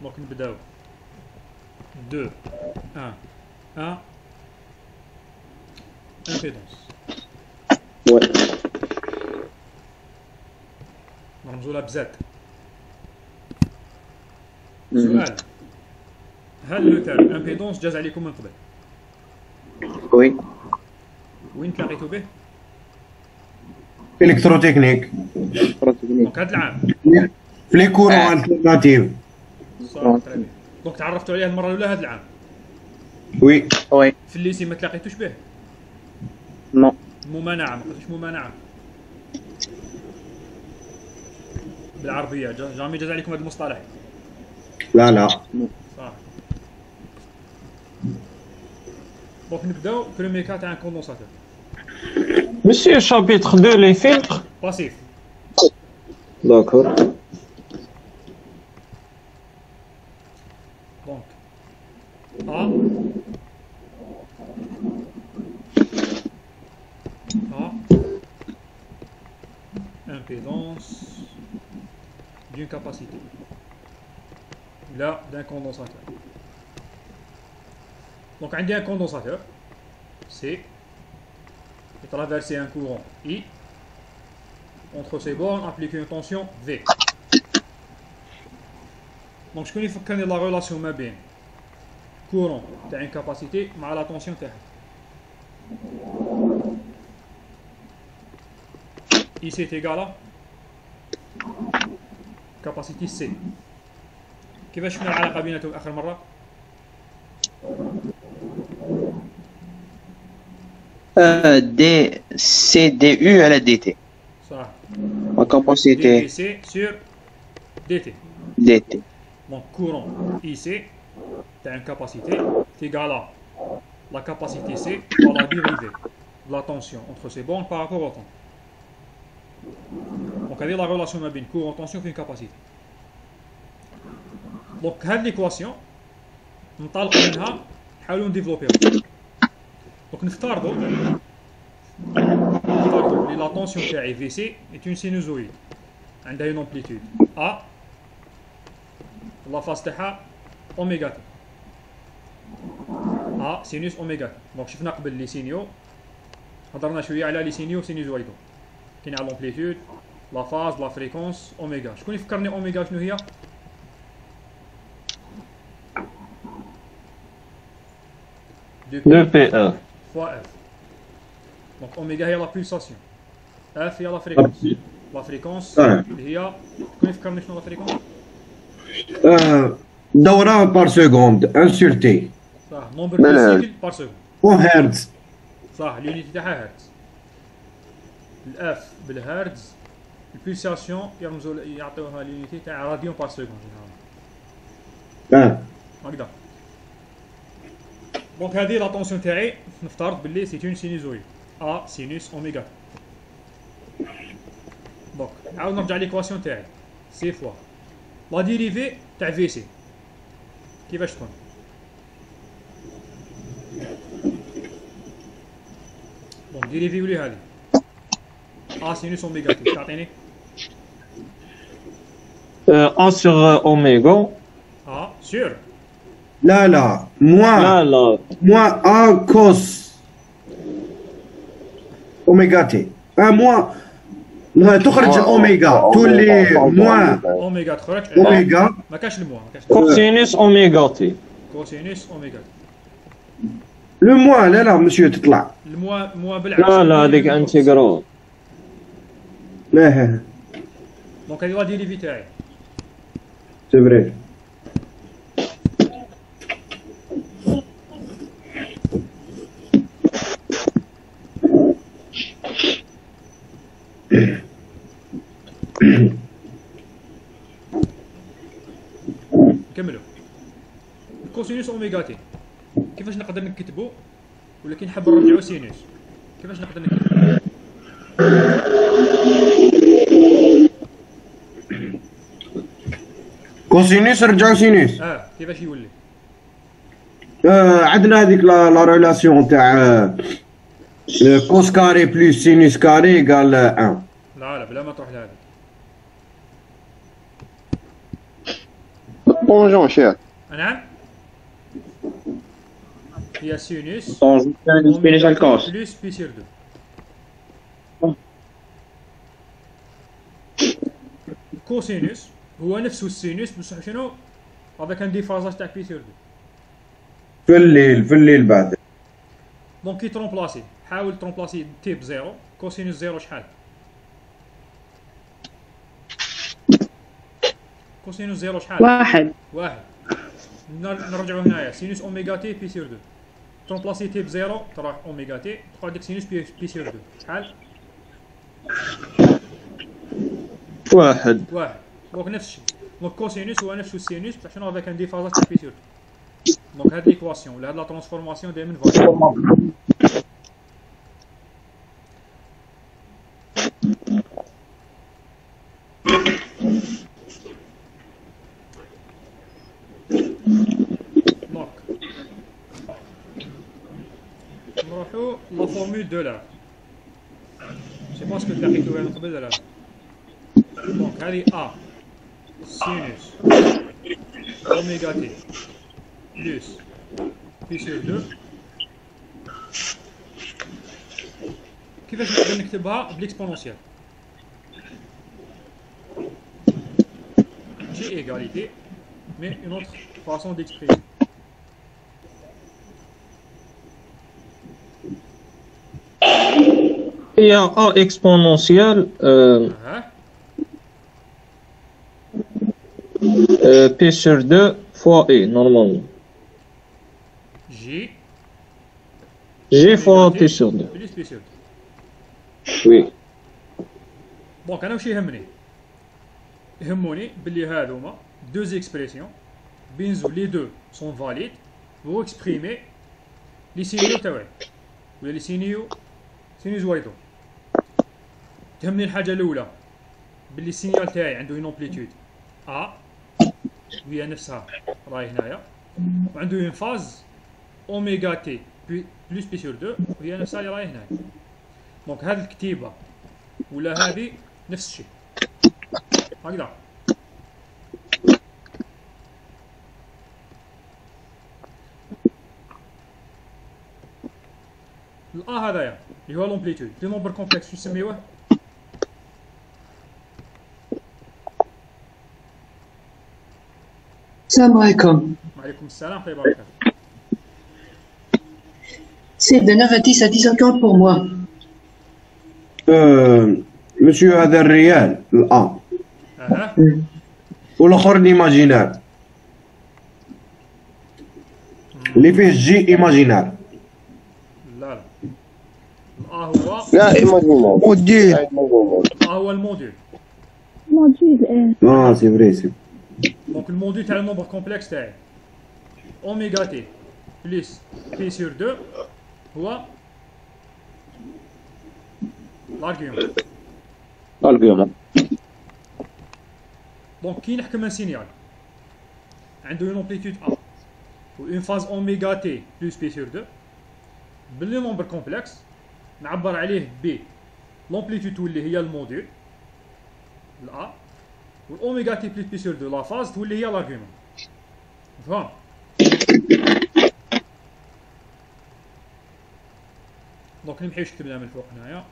دونك نبداو 2 1 1 امبيدونس. نرمزو لها بزاد. سؤال، هل لو تيرم امبيدونس جاز عليكم من قبل؟ وي. وين تلاقيتو به؟ الكتروتكنيك. دونك هاد العام في لي كورون التيرناتيف. صافي تري بيان. دونك تعرفتوا عليه المره الاولى هاد العام. وي. وي. في الليسي ما تلاقيتوش به؟ نو. ممانعه، ما قلتش ممانعه بالعربيه. جامي جاز عليكم هاد المصطلح؟ لا لا. صح. دونك نبداو بروميير كا تاع ان كوندونساتور. Monsieur chapitre 2, les filtres. باسيف. D'accord. دونك A impédance d'une capacité, là d'un condensateur. Donc on a un condensateur C qui traverse un courant I, entre ces bornes applique une tension V. Donc je connais la relation ma bien courant de une capacité mais la tension تاعها. IC est égal à capacité C. كيفاش شفنا العلاقة بيناتهم آخر مرة؟ دي سي دي يو على دي تي. صح. La capacité DC sur DT. DT. Donc courant IC t'as une capacité est égale à la capacité C par la dérivée de la tension entre ces bornes par rapport au temps. Donc هذه la relation ما بين courant tension في une capacité. Donc هذه l'équation ننطلقوا منها نحاولوا نديفلوبيوها. Donc نفترضوا que la tension تاعي VC est une sinusoïde عندها une amplitude A la phase تاعها اوميغا تي. A sinus اوميغا تي. دونك شفنا قبل لي سينيو، هضرنا شويه على لي سينيو سينوزويدو. كاين على لامبليتود لا فاز لا فريكونس اوميغا. شكون يفكرني اوميغا شنو هي؟ De PF. fois F. Donc اوميغا هي لا بولساسيون، F هي لا فريكونس. لا فريكونس هي شكون يفكرني شنو لا فريكونس؟ دوران بار سكوند ان سور تي. صح. نومبر دو سيكل بار سكوند. او هرتز. صح. اليونيتي تاعها هرتز. الاف بالهرتز. البولساسيون يرمزوا يعطيوها اليونيتي تاع راديون بار سكوند. هكذا. دونك هذه لا طونسيون تاعي نفترض باللي سي اون سينوزويد ا سينوس اوميغا. دونك نعاود نرجع ليكواسيون تاعي سي فوا لا ديريفي تاع في سي كيفاش تكون؟ دونك ديريفي ولي هذه ا سينوس اوميغا تي تعطيني A sur oméga. ا سور. لا لا موا. لا لا. موا ا كوس اوميغا تي. موا تخرج الاوميغا تولي موا اوميغا تخرج اوميغا. ما كاش الموا، ما كاش Cosinus oméga t. كوسينوس اوميغا تي. لو موا لا لا مسيو تطلع. الموا بالعكس. لا لا هذيك انتيغرال. لا دونك هذه لا ديريفي تاعي. سي فري. نكملوا. الكوسينوس اوميغا تي كيفاش نقدر نكتبو؟ ولكن حاب نرجعو سينوس كيفاش نقدر نكتبو؟ كوسينوس رجعوا سينوس. كيفاش يولي؟ عندنا هذيك لا ريلاسيون تاع كوس كاري بلس سينوس كاري قال 1. لا بلا ما تروح لهذا. طونجون شيخ نعم هي سينوس طونجون ثاني سبينيش على الكوس بلس بي سير 2. كوسينوس هو نفسه السينوس بصح شنو هذا كان ديفازاج تاع بي سير 2. في الليل بعد. دونك كي ترومبلاسي حاول ترومبلاسي تيب زيرو. كوسينوس زيرو شحال؟ كوسينوس زيرو شحال؟ واحد. نرجعو هنايا سينوس اوميغا تي بي سير 2. ترومبلاسي تيب زيرو تروح اوميغا تي تقعد ديك سينوس بي سير 2 شحال؟ واحد. دونك نفس الشيء. دونك كوسينوس هو نفسه السينوس بصح شنو هذا كان ديفازاج تاع بي سير 2. دونك هاد ليكواسيون ولا هاد لا ترانسفورماسيون دايما فاليد. دونك نروحو لا فورمول دو لا سي با اسكو تلاقيتو من قبل ولا لا. دونك هادي ا سينوس اوميغا تي بلس بي سور 2. كيفاش نقدر نكتبها بالاكسبونونسيال؟ جي ايغاليتي مي اون اوتر فاسون ديكسبريمي. هي ا اكسبونونسيال بي سور 2 فوا اي نورمالمون. جي فوا بي سور 2. بلس بي سور 2. وي. دونك انا واش يهموني باللي هادوما دو زيكسبريسيون بينزو لي دو سون فاليد بو اكسبريمي لي سينيو تاوعي ولا لي سينيو زويدو. تهمني الحاجه الاولى باللي السينيال تاعي عنده اون امبليتود ا وهي نفسها راهي هنايا وعنده اون فاز اوميغا تي بلس بي سور 2 وهي نفسها اللي راهي هنايا. دونك هذه الكتيبه ولا هذه نفس الشيء هكذا. الأ هذايا اللي هو لومبليتود لي نومبر كومبلكس شو نسميوه؟ السلام عليكم. وعليكم السلام ورحمة الله وبركاته. C'est de 9 à 10 à 10h40 pour moi. مسيو هذا الريال الآن اها والاخر الايماجينار اللي فيه جي ايماجينار. لا الأ هو لا ايماجينار موديل. الأ هو الموديل. سي فري سي. دونك الموديل تاع النومبر كومبلكس تاعي اوميغا تي بلس بي سور 2 هو الارغيومون. دونك كي نحكم ان سينيال عنده اون امبليتود ا و اون فاز اوميغا تي بلس بي سور 2 باللي نومبر كومبلكس نعبر عليه ب لومبليتود تولي هي الموديل الأ والاوميغا تي بلس بي سور 2 لا فاز تولي هي لارغيومون. فهم؟ دونك نمحيوش كتبناها من الفوق هنايا.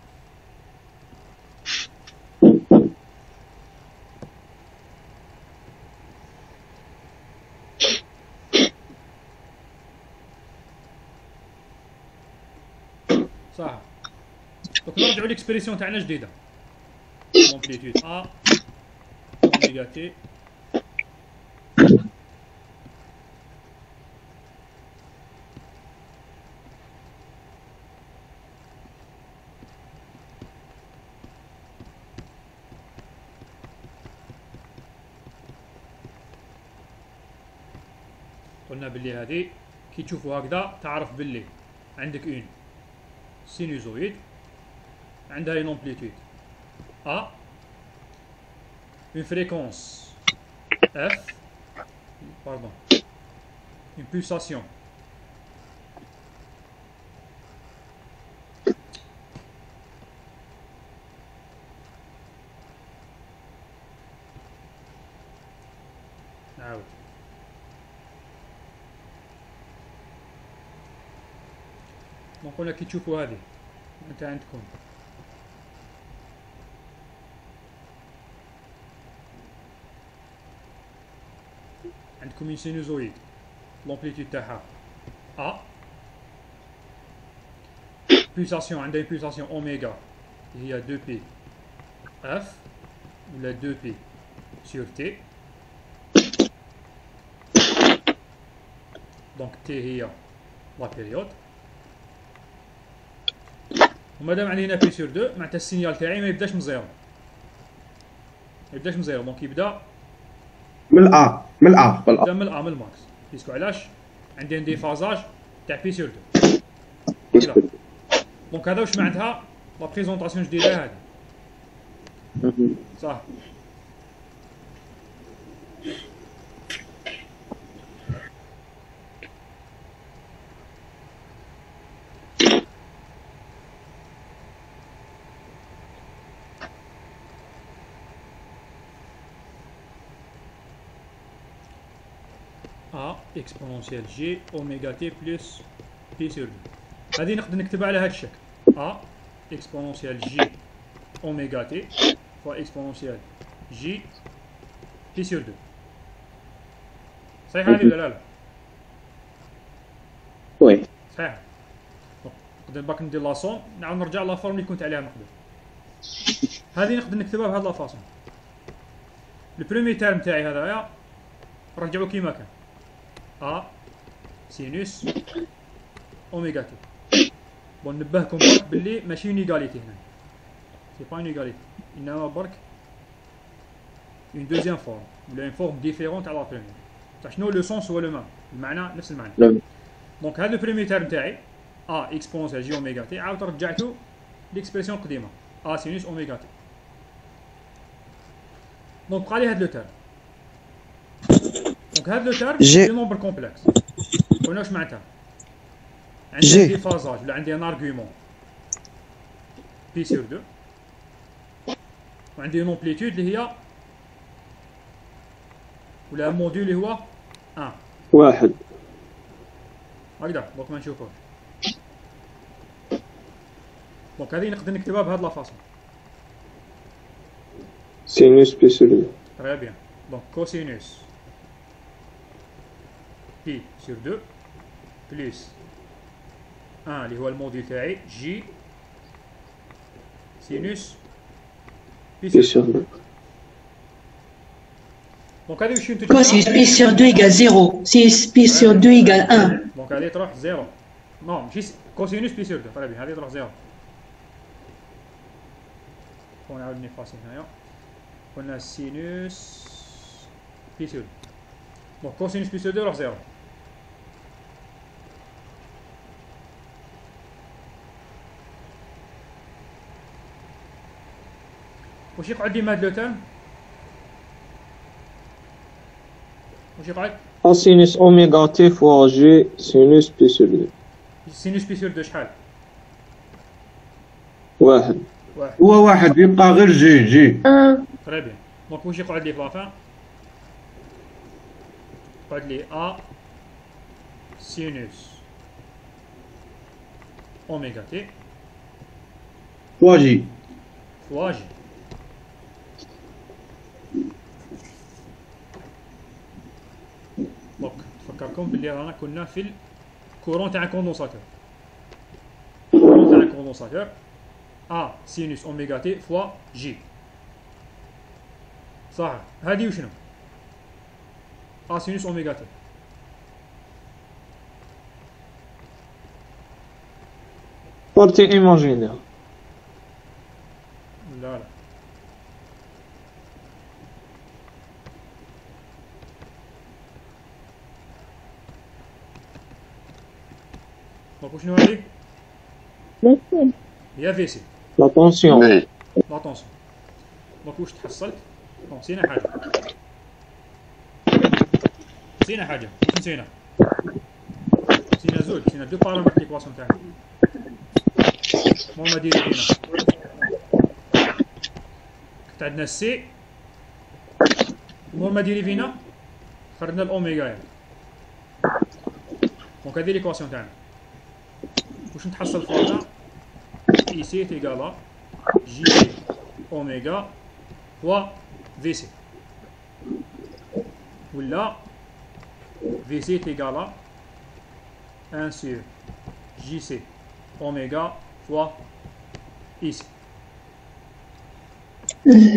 صح. دونك نرجعو ليكسبريسيون تاعنا جديدة. امبليتود ا اوميغا تي قلنا باللي هذه كي تشوفوا هكذا تعرف باللي عندك اون سينوزويد عندها اون امبليتود ا اون فريكونس اف باردون اون بولساسيون نعاود دونك قلنا كي تشوفوا هذه انت عندكم اون سينوزويد لومبليتود تاعها ا بولساسيون عندها بولساسيون اوميغا هي 2 بي اف ولا 2 بي sur T. Donc T هي لا بيريود. ومادام عندنا بي سور 2 معناتها السينيال تاعي ما يبداش من زيرو. ما يبداش من زيرو دونك يبدا من الأ يبدا من الأ من الماكس. بيسكو علاش؟ عندي ان ديفازاج تاع بي سور 2. دونك هذا واش معناتها لا بريزونطاسيون جديده هذه. صح. A exponentielle G oméga T plus P sur 2. هذه نقدر نكتبها على هذا الشكل. A exponentielle G oméga T fois exponentielle G P sur 2. صحيح هذه ولا لا؟ وي. صحيح. نقدر باك ندير لاصون نعاود نرجع لا فورم اللي كنت عليها نقدر. هذه نقدر نكتبها بهذه لا فاصون. البروميي تيرم تاعي هذايا رجعوا كيما كان. A سينوس اوميغا تي. بون نبهكم برك باللي ماشي اون ايغاليتي هنا. سي با اون ايغاليتي انما برك اون دوزيام فورم ولا اون فورم ديفيرونت على لا بروميير. تاع شنو لو سونس هو لو ميم المعنى نفس المعنى. دونك هذا البروميير تيرم تاعي A اكسبونسيال جي اوميغا تي عاود رجعتو ليكسبرسيون قديمه A سينوس اوميغا تي. دونك بقى لي هاد لو تيرم. دونك هاد لو تيرم سي نومبر كومبلكس. قلنا واش معناتها؟ عندي ديفازاج ولا عندي ان ارغيومون بي سور 2 وعندي اون امبليتود اللي هي ولا موديول اللي هو 1 هكذا. دونك ما نشوفوش. دونك هذه نقدر نكتبها بهاد لا فاصون. سينوس بي سور 2. تري بيان. دونك كوسينوس بي سور 2 بلس 1 اللي هو الموديل تاعي جي سينوس بي بي سور سور 2. دونك هذه واش Quoi, si pi sur 2 égale 0, si pi sur 2 égale 1, دونك هذه تروح زيرو. نو ماشي كوسينوس بي سور 2 تري بيان هذه تروح زيرو. ونعاود نفاصل هنايا قلنا سينوس بي سور 2 دونك كوسينوس بي سور 2 يروح زيرو. واش يقعد لي هاد لو تيرم؟ واش يقعد؟ A سينوس اوميغا تي فوا جي سينوس بي سور 2. سينوس بي سور 2 شحال؟ 1. هو واحد يبقى غير جي. تري بيان. دونك واش يقعد لي في لافان؟ يقعد لي ا سينوس اوميغا تي فوا جي. فوا جي. دونك نفكركم باللي رانا كنا في الكورون تاع الكوندونساتور. الكورون تاع الكوندونساتور ا سينوس اوميغا تي فوا جي. صح. هادي وشنو؟ ا سينوس اوميغا تي. بارتي ايماجينير. لا لا. دونك وشنو هادي؟ هي في سي. لا طونسيون. لاتونسيون. دونك واش تحصلت؟ نسينا حاجة. نسينا حاجة. نسينا زوج. نسينا دو بارامتر ليكواسيون تاعنا. نورما ديري فينا. كنت عندنا سي. نورما ديري فينا. خرجنا الأوميغا يعني. دونك هادي ليكواسيون تاعنا. واش نتحصل فوق اي سي تيغالا جي سي اوميغا فوا في سي ولا في سي تيغالا 1 sur JC oméga fois ici.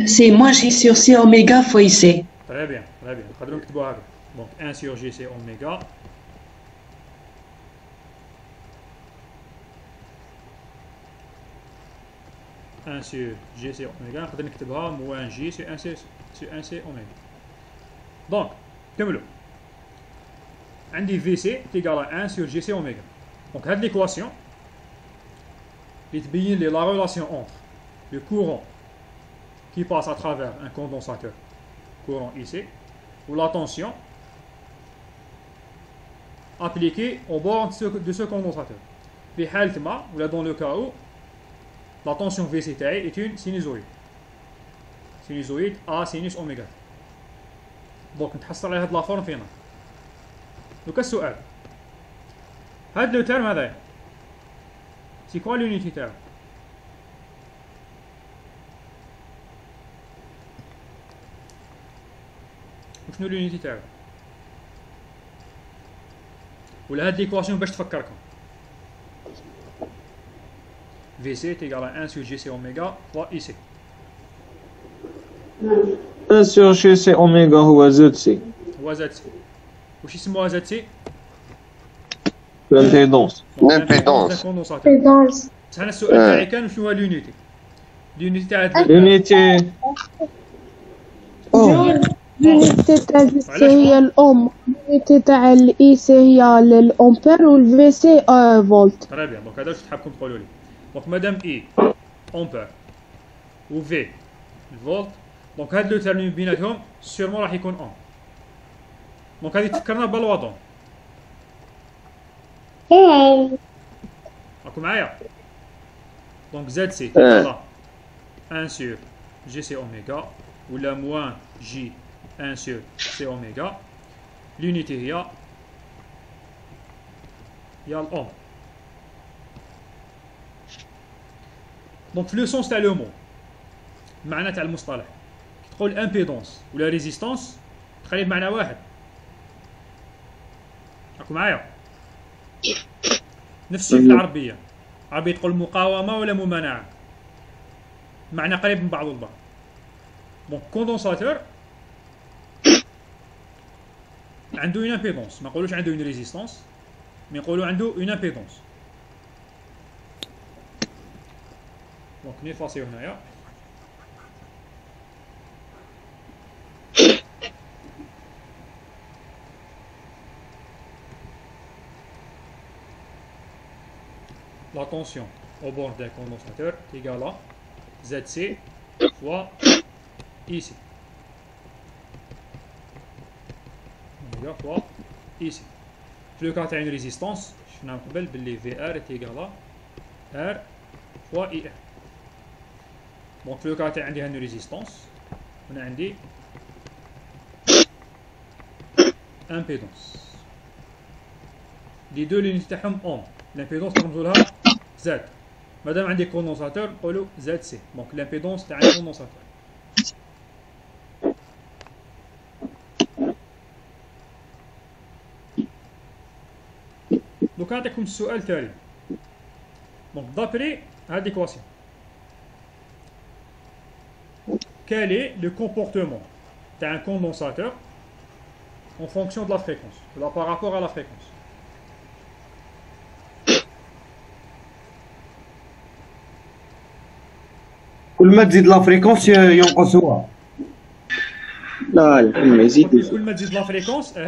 C'est moi J sur C oméga fois IC. Très bien, très bien. نقدروا نكتبوها هكا. Donc 1 sur JC oméga sur GC oméga نقدر نكتبها موان J sur 1 C oméga. Donc كملوا. عندي VC تيغال 1 sur GC oméga. Donc هاد l'équation اللي تبين لي la relation entre le courant qui passe à travers un condensateur, courant IC, ou la tension appliquée au bord de ce condensateur. في حالة ما ou là dans le cas où la tension VC تاعي est une sinusoïde. Sinusoïde A sinus oméga. Donc نتحصل على هاد لا فورم فينا. دوكا السؤال هاد لو تيرم هذايا سي كوا لونيتي تاعو وشنو لونيتي تاعو ولا هاد ليكواسيون باش تفكركم في سي تيغال 1 sur جي سي اوميغا فوا اي سي 1 sur جي سي اوميغا هو زد سي هو زد سي واش يسموها زد سي لامبيدونس. كوندونساتور. هنا السؤال تاعي كان شنو هو لونيتي تاع لونيتي اليونيتي تاع السي هي الأم، اليونيتي تاع الإي سي هي الأمبير والفي سي فولت. تري بيان. دونك هذا واش تحبكم تقولوا لي. دونك مادام اي امبير و في الفولت دونك هاد لو تيرم بيناتهم سيرمون راح يكون اون. دونك هذه تفكرنا بالوضع. راكم معايا؟ دونك زد سي تيغالا 1 sur جي سي اوميغا ولا موان جي 1 sur سي اوميغا. لونيتي هي الأوم. دونك في لو سونس تاع لو مو المعنى تاع المصطلح كي تقول امبيدونس ولا ريزيستونس تخلي بمعنى واحد. راكم معايا؟ نفس الشيء في العربية. العربية تقول مقاومة ولا ممانعة معنى قريب من بعض البعض. دونك كوندونساتور عنده اون امبيدونس ما نقولوش عنده اون ريزيستونس مي نقولو عنده اون امبيدونس. دونك نيفاسيو هنايا la tension au bord d'un condensateur est égale à ZC fois IC. Oméga fois IC. في لو كان تاع une résistance شفنا من قبل باللي VR est égal à R fois IR. دونك في لو كان تاع عندي هنا résistance هنا عندي impédance. لي دو لونيتي تاعهم اوم. لامبيدونس نرمزو لها زد. مادام عندي كوندونساتور نقولو زد سي. دونك لامبيدونس تاع الكوندونساتور. دوكا نعطيكم السؤال التالي. دونك دابري هاد ليكواسيون quel est le comportement d'un condensateur en fonction de la fréquence, par rapport à la fréquence. كل ما تزيد لا فريكونس ينقص هو. لا الحين يزيد. كل ما تزيد لا فريكونس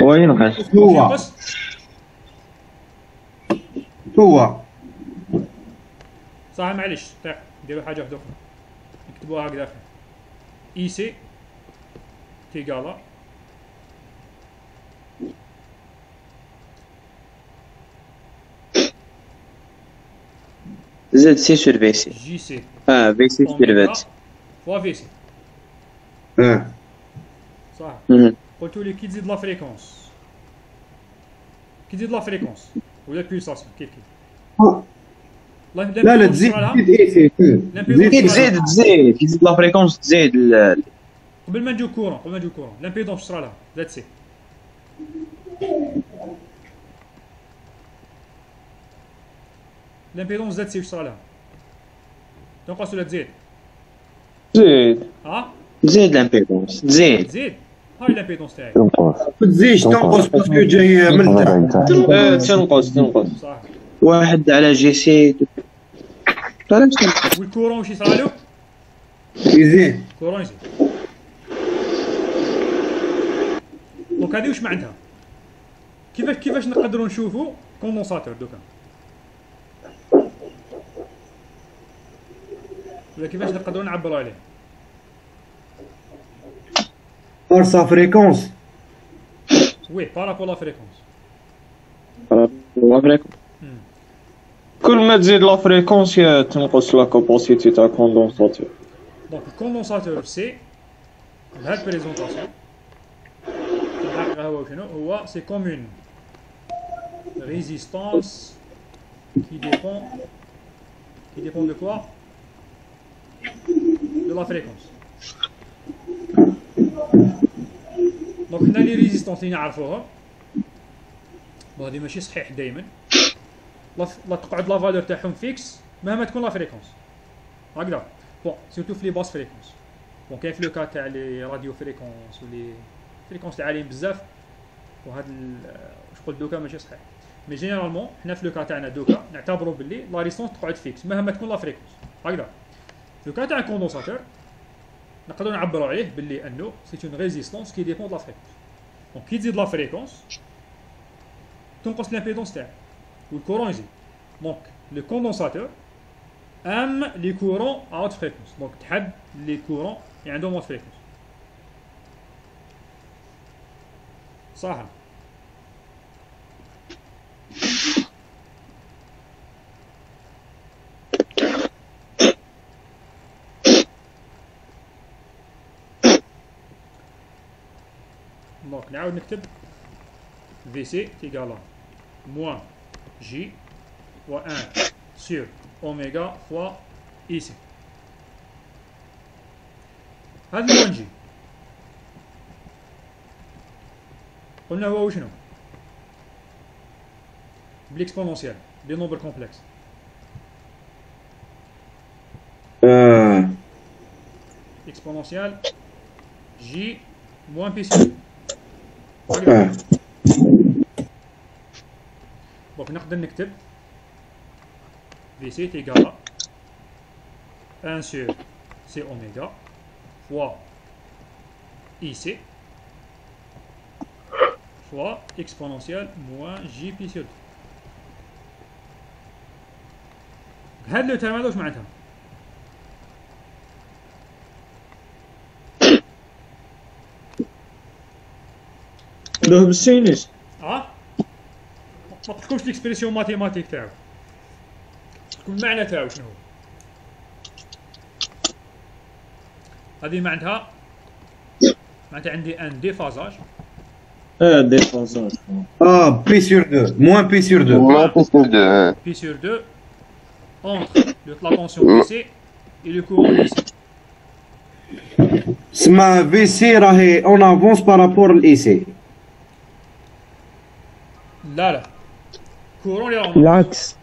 هو ينقص. هو صح. معليش دقيقة نديرو حاجة واحدة أخرى نكتبوها هكذا أخي. إي سي تيغالا زد سي سور في سي. جي سي في سي سور فات. فوا في سي. اه صح. قلتولي كي تزيد لا فريكونس ولا بيلساسيون كيف كيف. آه. لا لا تزيد تزيد اي سي تزيد تزيد لا فريكونس تزيد قبل ما نجيو كورون لامبيدونس صرا لها زاد سي. لامبيدونس زاد سي واش صرا لها؟ تنقص ولا تزيد؟ زيد. تزيد لامبيدونس تزيد. هاي لامبيدونس تاعي. ما تزيدش تنقص باسكو جاي من تحت. تنقص صح. 1 على جي سي. والكورون واش يصرا له؟ يزيد كورون يزيد. دونك هذه واش معناتها؟ كيفاش نقدروا نشوفوا كوندونساتور دوكا؟ ولا كيفاش نقدروا نعبروا عليه؟ par sa fréquence. وي بارابول لا فريكونس. كل ما تزيد لا فريكونس تنقص لا كاباسيتي تاع كوندونساتور. دونك الكوندونساتور سي هاد البريزونطاسيون الحقيقة هو شنو؟ هو سي كوم اون ريزيستانس qui dépend de quoi? De la fréquence. دونك هنا لي ريزيستونس اللي نعرفوهم هادي ماشي صحيح دائما لا تقعد لا فالور تاعهم فيكس مهما تكون لا فريكونس هكذا. بون سيرتو في لي باس فريكونس. بون كاين في لو كا تاع لي راديو فريكونس ولي فريكونس العاليين بزاف وهاد واش قلت دوكا ماشي صحيح. مي جينيرالمون حنا في لو كا تاعنا دوكا نعتبروا باللي لا ريزيستونس تقعد فيكس مهما تكون لا فريكونس هكذا. لو كا تاع الكوندونساتور نقدروا نعبروا عليه باللي انه سي اون ريزيستونس كي ديبون د لا فريكونس. دونك كي تزيد لا فريكونس تنقص لامبيدونس تاعو والكورون يزيد. دونك لو كوندونساتور ام لي كورون ا هوت فريكونس. دونك تحب لي كورون اللي عندهم هوت فريكونس صح. دونك نعاود نكتب في سي تيغالا موان جي و 1 سور اوميغا فوا اي سي. هذا موان جي قلنا هو شنو؟ بليكسبونونسيال دي نومبر كومبلكس. اكسبونونسيال جي موان بي سي. دونك نقدر نكتب في سي تيغالا 1 sur سي اوميغا فوا اي سي فوا اكسبونونسيال موان جي بي سور. هاد لو تيرم هذا واش معناتها؟ له بالسينوس. ما تحكمش ليكسبريسيون ماتيماتيك تاعو تحكم المعنى تاعو شنو هو. هذه معناتها عندي ان ديفازاج. ديفازاج. بي سور 2 موان بي سور 2 بي سور 2 entre la tension DC et le courant DC. اسمها في سي راهي اون افونس بارابور الاي سي. لا كورون اللي العكس.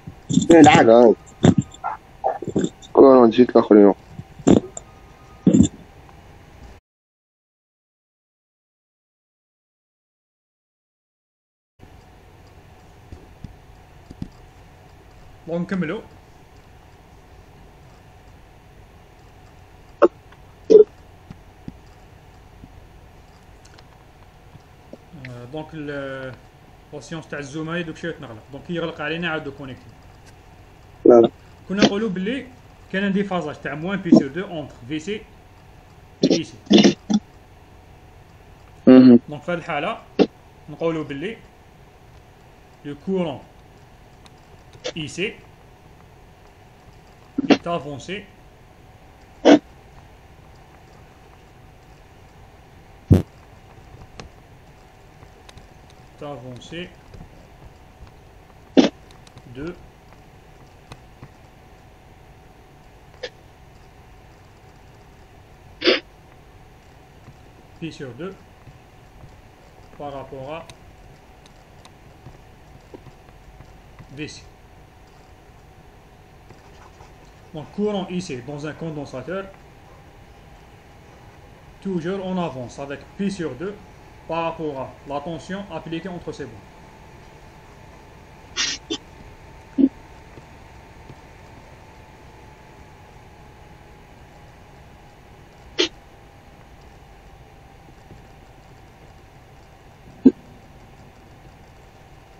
العكس. كورون جيت الاخرين. نكملوا. دونك لا سيونس تاع الزوم هاي دوك شويه تنغلق. دونك يغلق علينا عاودو كونيكتي. كنا نقولوا باللي كان ان ديفازاج تاع موان بي سور 2 اونتر في سي اي سي. دونك في هذه الحاله نقولوا باللي لو كورون اي سي est avancé 2 pi sur 2 par rapport à VC. Donc courant IC dans un condensateur, toujours on avance avec pi sur 2 par rapport à la tension appliquée entre ces bouts.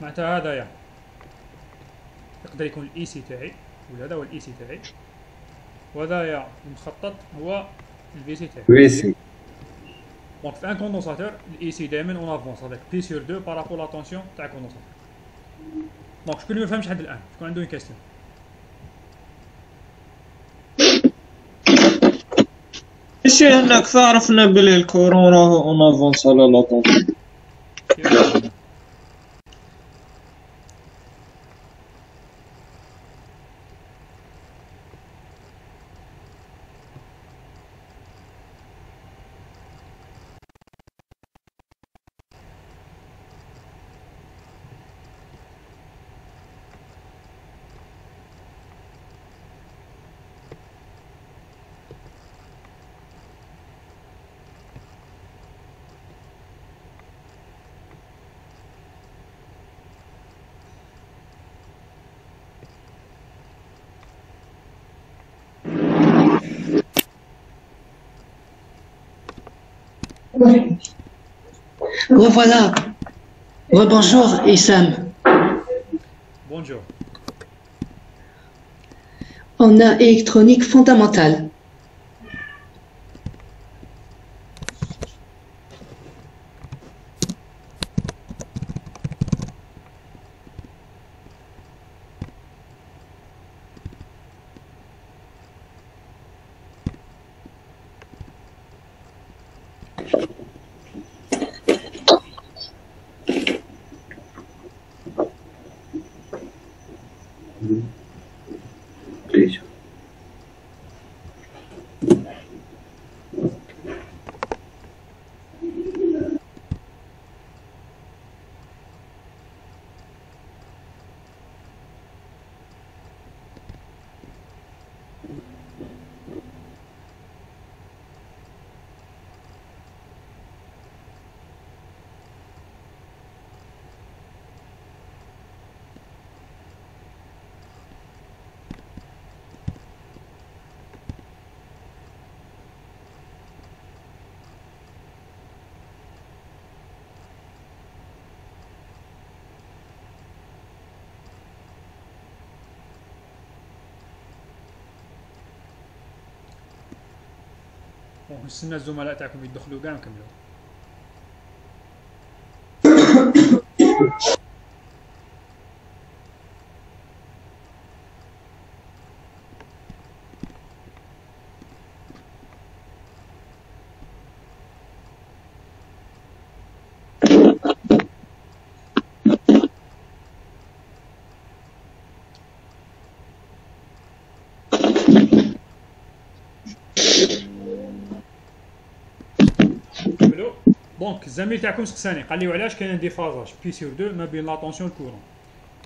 معناتها هذايا يقدر يكون الاي سي تاعي، ولا هذا هو الاي سي تاعي، وهذايا المخطط هو الفي سي تاعي. ويسي. دونك في ان كوندونساتور الاي سي دائما اون افونس افيك بي سور 2 بارابور لا تونسيون تاع الكوندونساتور. دونك شكون اللي ما فهمش لحد الان؟ شكون عنده اون كاستيون؟ ماشي انك تعرفنا بلي الكورونا اون افونس على لا طونسيون. Revoilà. Rebonjour, Issam. Bonjour. On a électronique fondamentale. ليش؟ نستنى الزملاء تاعكم يدخلوا كاع نكملوا. دونك الزميل تاعكم سقساني قال لي وعلاش كاين دي فازاج بي سور 2 ما بين لا طونسيون والكورون.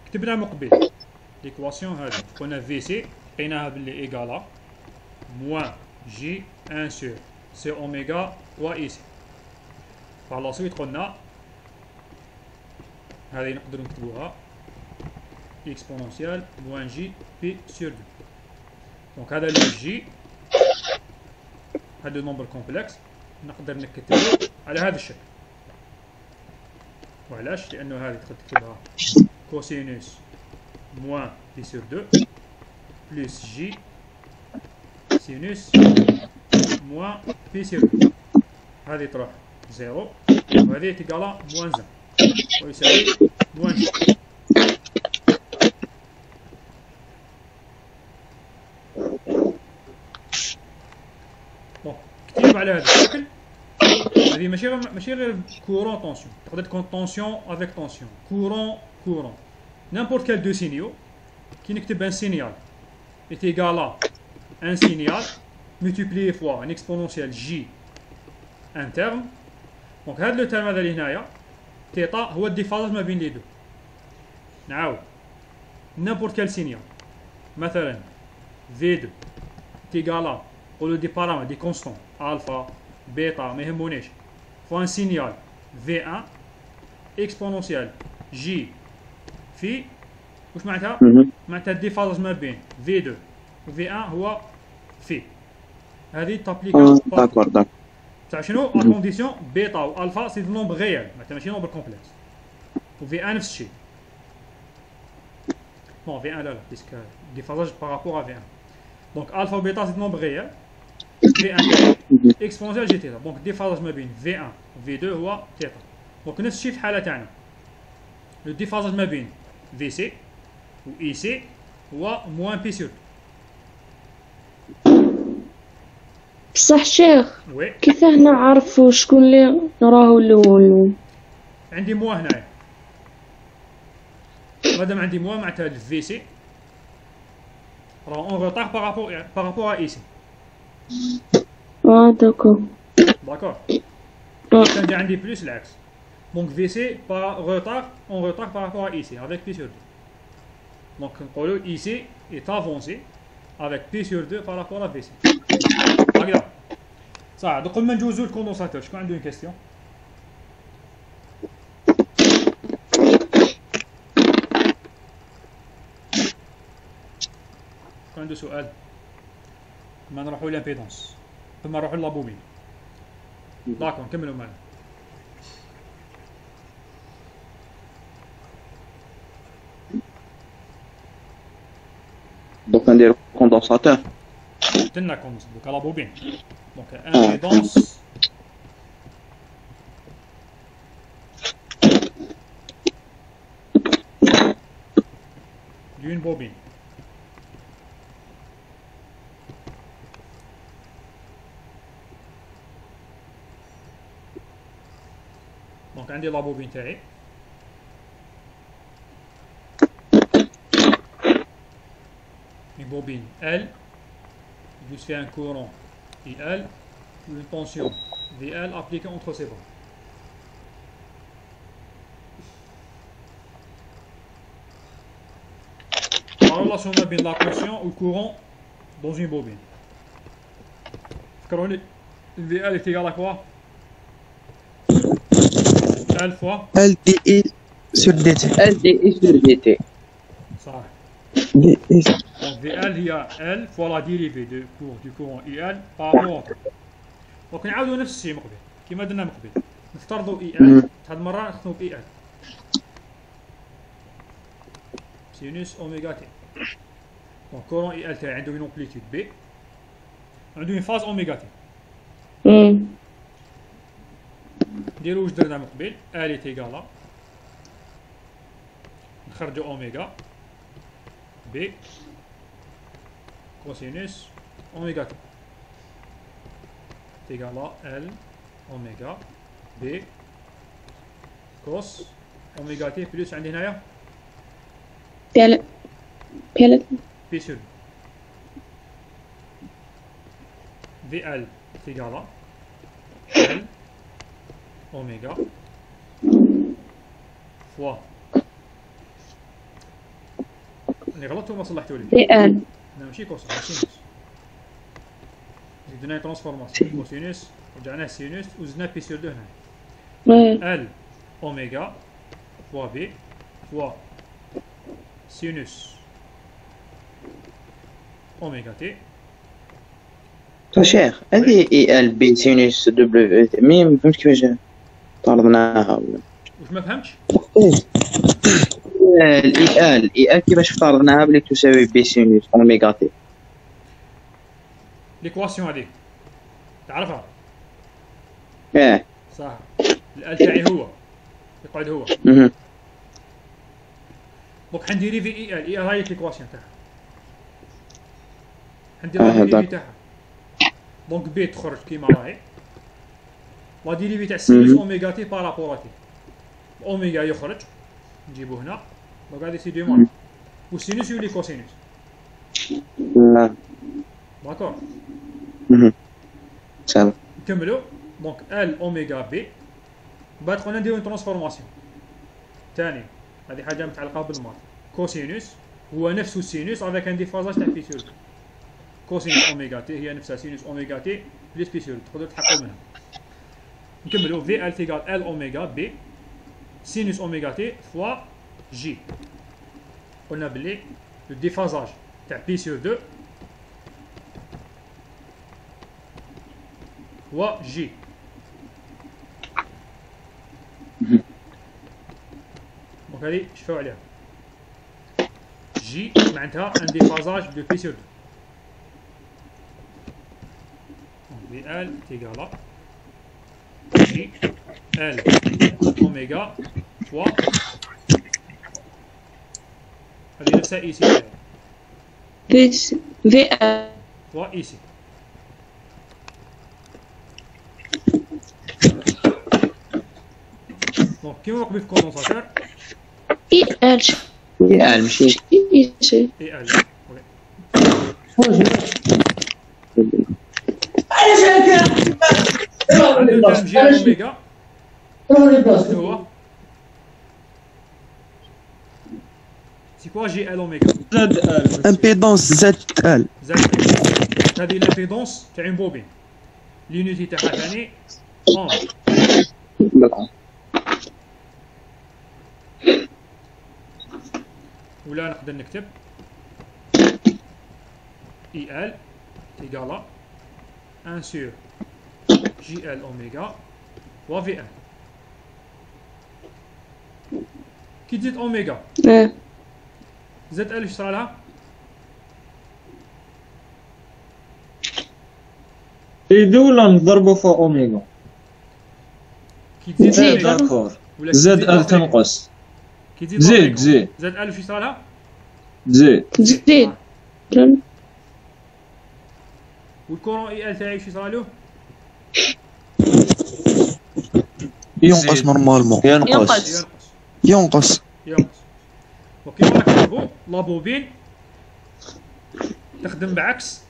كتبنا من قبل ليكواسيون هذه قلنا في سي لقيناها باللي ايكالا موان جي 1 سور سي اوميغا و اي سي. باغ لا سويت قلنا هذه نقدروا نكتبوها اكسبونونسيال موان جي بي سور 2. دونك هذا لو جي هذا نومبر كومبلكس نقدر نكتبه على هذا الشكل. وعلاش؟ لانه هذه تقدر تكتبها كوسينوس موان بي سور 2 بلس جي سينوس موان بي سور 2. هذه تروح 0 وهذه تيكالا موان 1 ويساوي موان جي. كتب على هذا الشكل. هذه ماشي غير كورون طونسيون، تقدر تكون طونسيون افيك طونسيون، كورون نيمبورت كال دو سينيو كي نكتب ان سينيال est égal à un signal multiplié fois un exponentiel j un terme. دونك هذا لو تيرم هذا اللي هنايا تيتا هو الديفازاج ما بين لي دو. نعاود n'importe quel signal مثلا V2 est égal à نقولو دي بارامتر دي كونستون الفا بيتا ما يهمونيش فوا ان سينيال V1 اكسبونونسيال جي في واش معناتها؟ معناتها الديفازاج ما بين V2 و V1 هو في. هذه تابليكا داكور داكور تاع شنو؟ ا كونديسيون بيتا و الفا سي دو نومبر ريال معناتها ماشي نومبر كومبلكس. و V1 نفس الشيء. Non, V1 là, puisque déphasage par rapport à V1. Donc alpha ou bêta c'est nombre réel. V1 exponentiel g θ. Donc déphasage ما بين V1 و V2 هو θ. Donc نفس الشيء في الحالة تاعنا. Le déphasage ما بين VC و EC هو moins P sur 2. بصح شيخ Oui. كيفاه نعرفوا شكون اللي راهو الأول؟ عندي موا هنايا. مادام عندي موا معناتها الفي سي راه اون روتار بارابور ا اي سي. داكور. داكور. كان جا عندي بلوس العكس. دونك في سي با روتار اون روتار بارابور ا اي سي افيك بي سور 2. دونك نقولو اي سي ايت افونسي افيك بي سور 2 بارابور ا في سي. هكذا. صح. دوك قبل ما ندوزو الكوندونساتور شكون عنده اون كيستيون؟ عنده سؤال؟ ما نروحوا لامبيدونس ثم نروحوا لابوبين. داكور نكملوا معنا. دوك نديرو كوندونساتور. درنا كوندونس دوكا لابوبين. دونك امبيدونس d'une bobine. Donc عندي لا بوبين تاعي une bobine L juste fait un courant IL ou une tension VL appliquée entre ces bords. La relation ما بين la tension ou le courant dans une bobine. فكروني VL est égal à quoi? L fois LDI sur DT. LDI sur DT. صح. DI. Donc VL هي L fois la dérivée du courant IL par rapport au temps. Donc نعاودو نفس الشيء مقبل كيما درنا مقبل. نفترضوا IL هاد المرة نخدمو ب IL. سينوس أوميغا تي. Donc courant IL تاعي عنده une amplitude B. عنده une phase أوميغا تي. نديرو واش درنا من قبل ال تيغالا نخرجو اوميغا بي كوسينوس اوميغا تي تيغالا ال اوميغا بي كوس اوميغا تي بلس عندي هنايا بي سور في ال تيغالا ال اوميغا فوا اللي غلطت وما صلحتوا لي في ال لا ماشي كوس سينوس زدنا ترانسفورماسيون كوسينوس رجعناه سينوس وزدنا بي سور 2 هنا ال اوميغا فوا بي فوا سينوس اوميغا تي. شيخ هذه اي ال بي سينوس دبليو مي ما فهمتش كيفاش طردناها ولا واش ما فهمتش؟ الاي ال كيفاش افترضناها بلي تساوي بي سينوس اوميغا تي. ليكواسيون هذيك تعرفها؟ صح. الال تاعي هو يقعد هو. دونك حنديري في اي ال هاي ليكواسيون تاعها. حندير لا ديريفي تاعها. دونك بي تخرج كيما راهي. لا ديريفي تاع سينوس اوميغا تي بارابور تي. اوميغا يخرج نجيبو هنا. دونك هذه سي دو مون. والسينوس يولي كوسينوس. لا. داكور. صافي. نكملوا. دونك ال اوميغا بي. بعد قلنا نديرو ترانسفورماسيون. ثاني هذه حاجه متعلقه بالماط. كوسينوس هو نفسه السينوس افيك ان ديفازاج تاع بي سور دو. كوسينوس اوميغا تي هي نفسها سينوس اوميغا تي بليس بي سور دو. تقدروا تحققوا منها. نكملوا في ال تيغال ال اوميغا بي سينوس اوميغا تي فوا جي. قلنا بلي لو ديفازاج تاع بي سور دو هو جي. دونك هادي شفاو عليها. جي معناتها ان ديفازاج دو بي سور دو. في ال تيغالا جي ال اوميغا فوا هذه نفسها اي سي في فوا اي سي. دونك كيما نوقف في الكوندونساتور اي ال ماشي اي سي اي ال عنده ترم جي ال اوميغا شنو هو؟ سي كوا جي ال اوميغا؟ زد ال امبيدونس زد ال. زائد هذه لامبيدونس تاع اون بوبين. لونيتي تاعها ثاني اون. ولا نقدر نكتب اي ال ايكالا 1 sur جي ال اوميغا و في ال. كي تزيد اوميغا زد ال اش صرا لها؟ زيدو ولا نضربو في اوميغا؟ كي تزيد اوميغا داكور. ولا زد ال تنقص. كي تزيد زيد أوميغا. زيد زد ال اش صرا لها؟ زيد زيد والكورون اي ال تاعي اش صرا له؟ ينقص نورمالمون. ينقص. ينقص. وكيما راك تشوفوا لابوبين تخدم بعكس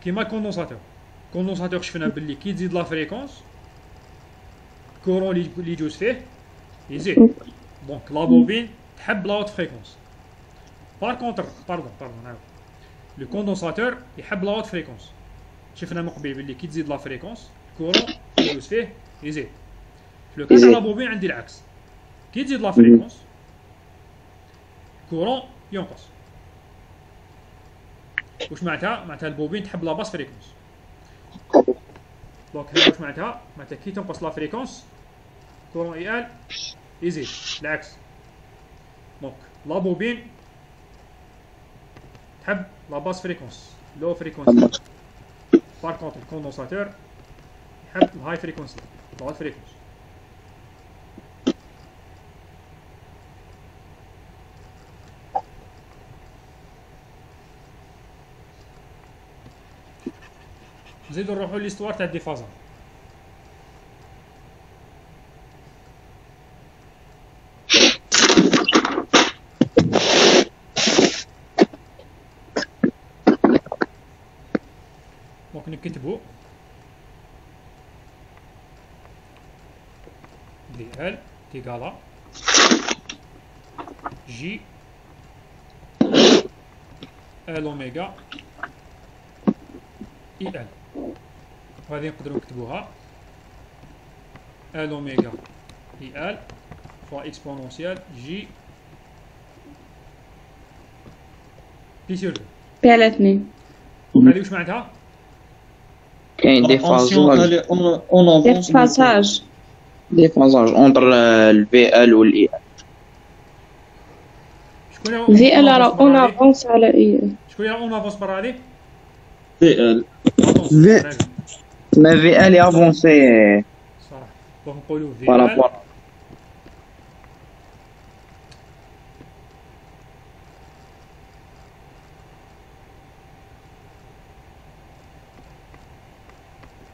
كيما الكوندونساتور. الكوندونساتور شفنا باللي كي تزيد لا فريكونس الكورون اللي يجوز فيه يزيد. دونك لابوبين تحب لا هوت فريكونس. بار كونتر باردون نعاود لو كوندونساتور يحب لا هوت فريكونس. شفنا من قبيل باللي كي تزيد لا فريكونس الكورون اللي يجوز فيه يزيد. في لو كان تاع لابوبين عندي العكس. كي تزيد لا فريكونس كورون ينقص. واش معناتها؟ معناتها البوبين تحب لا باس فريكونس. دونك هذا واش معناتها؟ معناتها كي تنقص لا فريكونس كورون اي ال يزيد العكس. دونك لا بوبين تحب لا باس فريكونس لو فريكونسي. بار كونتر الكوندونساتور يحب الهاي فريكونسي لا هوت فريكونس. نزيدو نروحو ليستوار تاع الديفازون. دونك نكتبو دي ال تيغالا جي ال اوميغا اي ال. وهذه نقدروا نكتبوها ال اوميغا اي ال فوا اكسبونونسيال جي بي سور دو. بي على 2. هذه واش معناتها؟ كاين ديفازاج ديفازاج اونتر الفي ال والاي ال. شكون في ال راه اون افونس على اي. شكون اللي اون افونس برا هذه؟ في ال ما في ال افونسي صح. دونك نقولوا في بارابور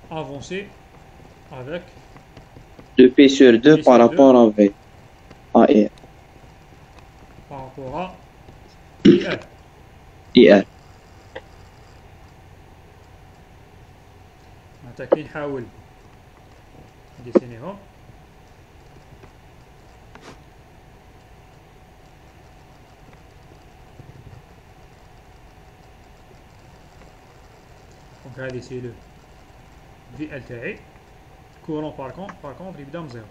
avancer avec de P sur 2 par rapport à V. Ah, et par rapport à IL. ال. اي ال. معناتها كي نحاول نديسينيهم دونك هادي سي لو في ال تاعي. كورون بار كونتر يبدا من زيرو.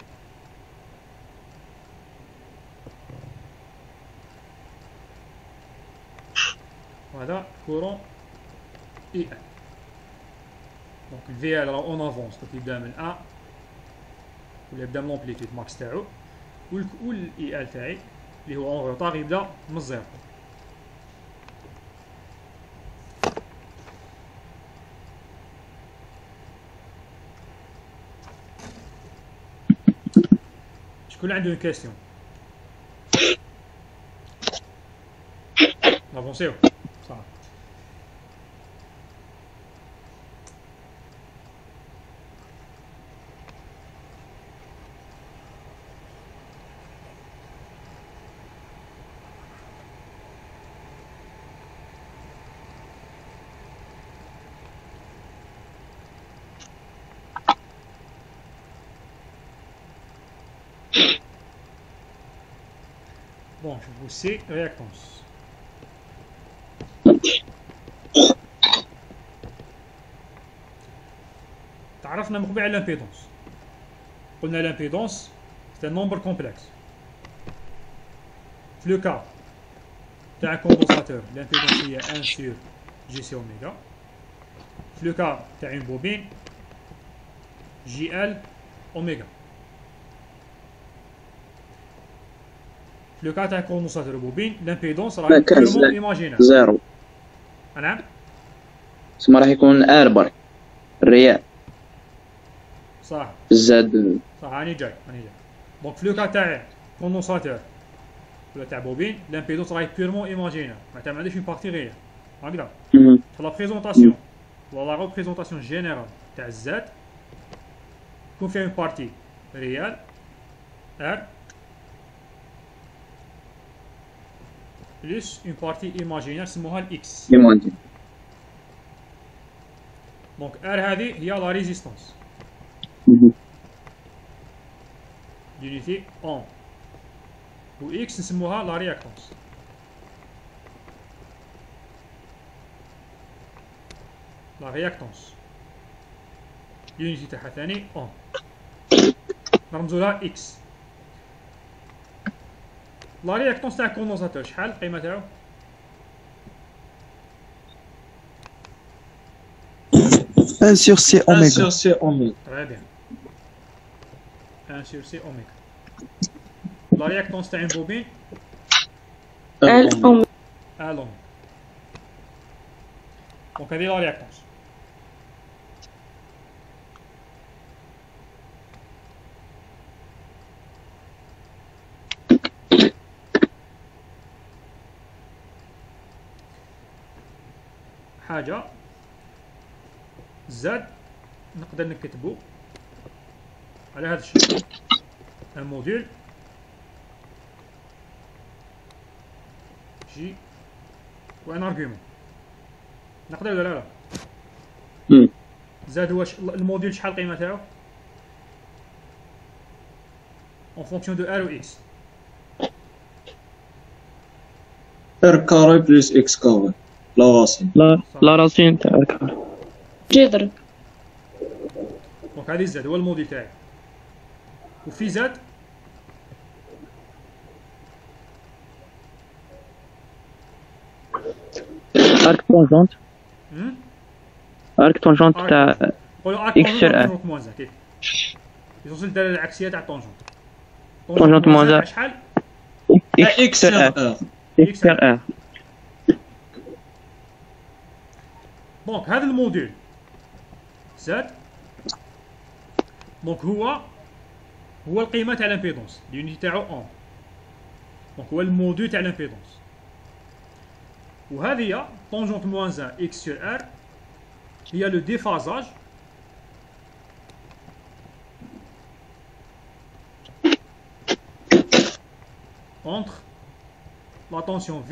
وهذا كورون اي ال. دونك الفي ال راه اون افونس دونك يبدا من ا ولا يبدا من لومبليتود ماكس تاعو، والاي ال تاعي اللي هو اون روطار يبدا من الزيرو. شكون عنده اون كاستيون؟ نافونسيو صح. Bon, je vous sais réactance. تعرفنا من قبل على لامبيدونس. قلنا لامبيدونس c'est un nombre complexe. في لو كا تاع كوندونساتور لامبيدونس هي 1 sur G C oméga. في لو كا تاع une bobine JL oméga. في لو كا تاع كوندونساتور بوبين لامبيدونس راهي بيرمون ايماجينير. زيرو. نعم. تسمى راح يكون ار برك الريال. صح. زاد. صح هاني جاي. دونك في لو كا تاع كوندونساتور ولا تاع بوبين لامبيدونس راهي بيرمون ايماجينير، معناتها ما عندهاش اون بارتي ريال. هكذا. في لا بريزونطاسيون ولا لا ريبريزونطاسيون جينيرال تاع الزاد يكون فيها اون بارتي ريال ار بلس اون بارتي ايماجينير نسموها الاكس. دونك ار هذه هي لا ريزيستونس دونيتي اون و اكس نسموها لا رياكتونس. لا رياكتونس يونيتي تاعها ثاني اون نرمزو لها اكس. لا رياكتونس تاع كوندونساتور شحال القيمه تاعو؟ ان سور سي 1 اوميغا. sur C oméga. Très bien. 1 sur C oméga. La réactance تاع une bobine ال أوميغا. à l'oméga. Donc هذه la réactance. حاجة زاد نقدر نكتبو على هذا الشكل الموديل جي وان ارغيومون. نقدر ولا لا؟ زاد هو الموديل شحال القيمة تاعو؟ en fonction de R ou X. R carré plus X carré. لا راسين. لا راسين تاع الكار. جذر. دونك هذه زاد هو الموديل تاعي. وفي زاد ارك تونجونت. ارك تونجونت تاع نقولوا إكس سير إر. طونجونت موان زان كيف؟ يوصل الدالة العكسية تاع طونجونت. طونجونت موان زان. شحال؟ اكس سير ار. اكس سير ار. دونك هذا الموديل زاد دونك هو القيمة تاع لامبيدونس اليونيتي تاعو اون. دونك هو الموديل تاع لامبيدونس. وهذه هي طونجونت موان زان اكس سور ار هي لو ديفازاج entre la tension V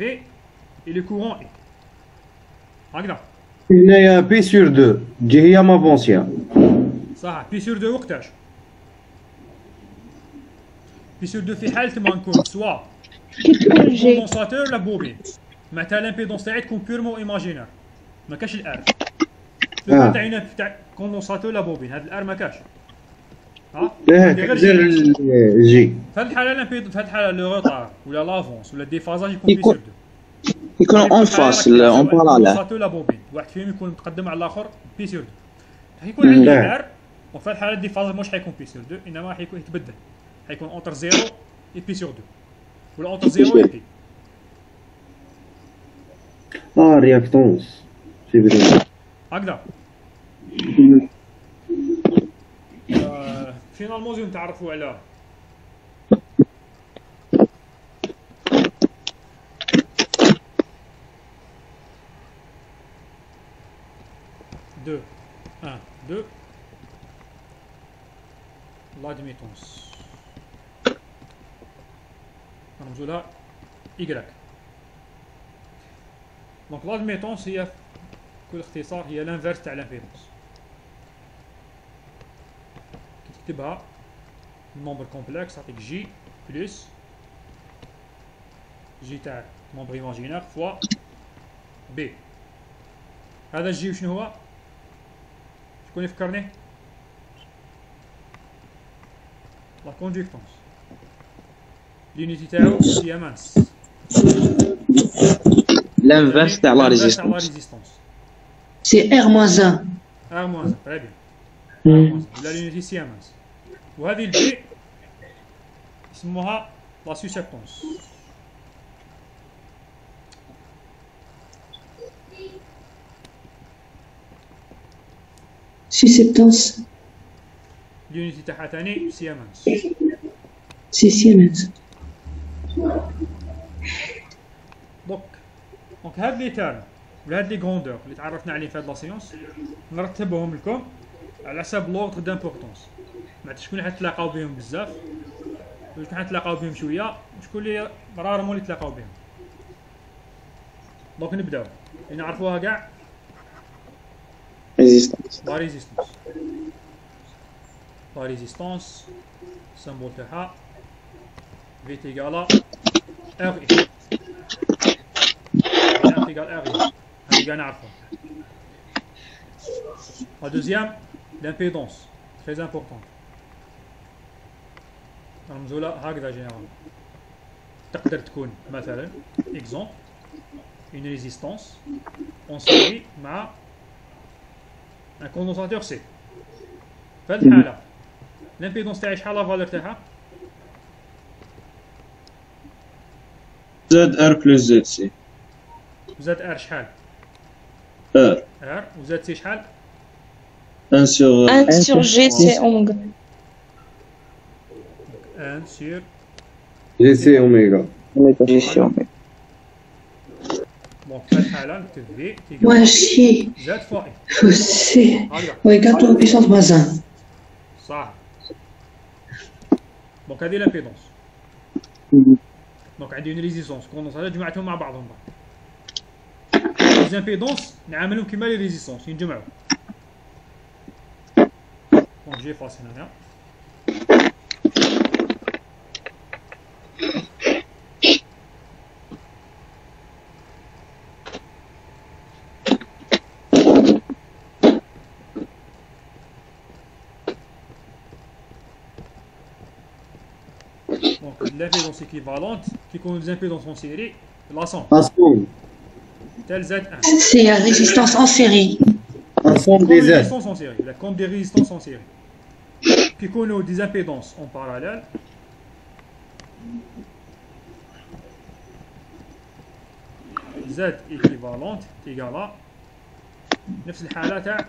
et le courant est. هكذا. هنايا بي سور 2 تجي هي مافونسيا. صح بي سور 2 وقتاش؟ بي سور 2 في حالة ما نكون سوا كي تقول جي كوندونساتور ولا بوبين معناتها لامبيدونس تاعي تكون بيرمون ايماجينير ما كاش الار. لو تاعنا تاع كوندونساتور ولا بوبين هذا الار ما كاش. ها؟ دير جي. في هذه الحالة في هذه الحالة لو روتار ولا لافونس ولا الديفازاج يكون بي سور 2. يكونوا اون فاس اون باراليل. كوندونساتور ولا بوبين واحد فيهم يكون متقدم على الاخر بي سور 2. حيكون عندي ار وفي الحالة الديفازاج مش حيكون بي سور 2 انما حيكون يتبدل. حيكون اونتر 0 اي بي سور 2 ولا اونتر 0 اي بي. رياكتونس سي فري. هكذا. فينالمون زين تعرفوا على دو ان دو لادميتونس نرمزو لها إيكغيك. دونك لادميتونس هي بكل اختصار هي لانفيرس تاع لامبيدونس. كي تكتبها نومبر كومبلكس تعطيك جي بلس جي تاع نومبر ايماجينير فوا بي. هذا الجي شنو هو؟ شكون يفكرني؟ لا كونجيكتونس. لونيتي تاعو سيامانس. L'inverse de la résistance. C'est R-1. R-1 très bien. R-1 ولا لونيتي سيامانس. وهذه البي يسموها لا سوسيبتونس. Susceptance. لونيتي تاعها ثاني سيامانس. C'est Siemens. دونك هاد لي تيرم ولا هاد لي غروندور اللي تعرفنا عليه في هاد لا سيونس نرتبهم لكم على حسب لوردر دامبورطونس. معناتها شكون اللي حتلاقاو بهم بزاف وشكون حتلاقاو بهم شويه وشكون اللي رارمون اللي تلاقاو بهم. دونك نبداو اللي نعرفوها كاع ريزيستانس. لا ريزيستونس. لا ريزيستونس السمبول تاعها في تيغالا ار اي. ار تيغال ار اي هادي كاع نعرفوها. لا دوزيام لامبيدونس تري امبورطون نرمزو لها هكذا جينيرالمون. تقدر تكون مثلا اكزومبل اون ريزيستونس اون سيري مع ان كوندونساتور سي. في هاد الحالة لامبيدونس تاعي شحال لا فالور تاعها؟ زد ار بلس زد سي. زاد ار شحال؟ ار وزاد سي شحال؟ 1 sur 1 sur G c'est omega. 1 sur جي سي اوميغا. جي سي اوميغا. دونك في الحالة نكتب في Ouais, chier. زاد فوا اي. C'est. هكذا Ouais, 4 puissance moins 1. صح. دونك هذه لامبيدونس. دونك عندي اون ريزيستونس كوندونساتور جمعتهم مع بعضهم. لي امبيدونس نعاملهم كيما لي ريزيستونس ينجمعوا. دونك جي فاس هنايا. دونك لامبيدونس ايكيفالونت كيكونوا لي امبيدونس اون سيري لاسون اسون. تال زاد 1. C'est la résistance en série. اسون Comme دي des زاد. résistances en série, comme des résistances en série. Qui connaissent des impédances en parallèle. Z équivalente égale à نفس الحالة تاع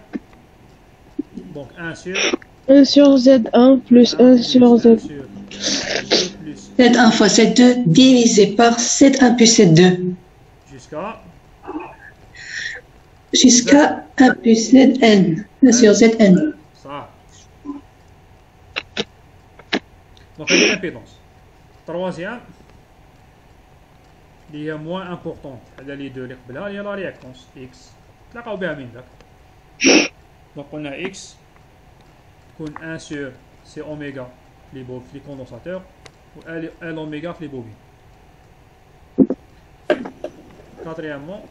donc 1 sur 1 sur Z1 plus 1 sur Z. plus Z1 fois Z2 divisé par Z1 plus Z2. Jusqu'à 1 plus Zn. 1 sur Zn. Ça. Donc, il y a l'impédance. Troisième, اللي هي موان امبورطونت على لي دو اللي قبلها هي لا رياكتونس اكس تلاقاو بها من ذاك. دونك قلنا اكس تكون 1 سور سي اوميغا في لي كوندونساتور و ال اوميغا في لي بوبين. كاتريامون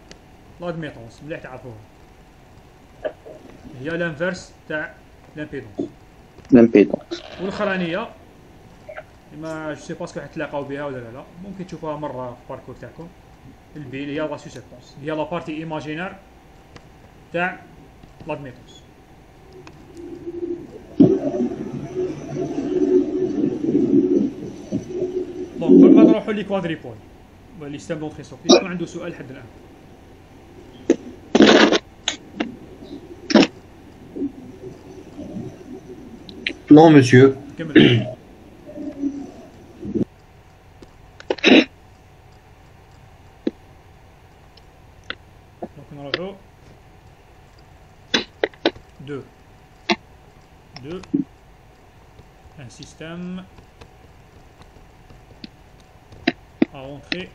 لادميتونس مليح تعرفوها هي لانفيرس تاع لامبيدونس. لامبيدونس والاخرانيه ما جو سي باسكو حتلاقاو بها ولا لا، ممكن تشوفوها مره في الباركور تاعكم. البي اللي هي لا سوسيبتونس هي لا بارتي ايماجينير تاع لادميتونس. دونك قبل ما نروحو لي كوادريبول لي سيستيم دونتري سورتي شكون عنده سؤال لحد الان؟ Non, monsieur. كمل. دونك نروحو 2 un système à entrer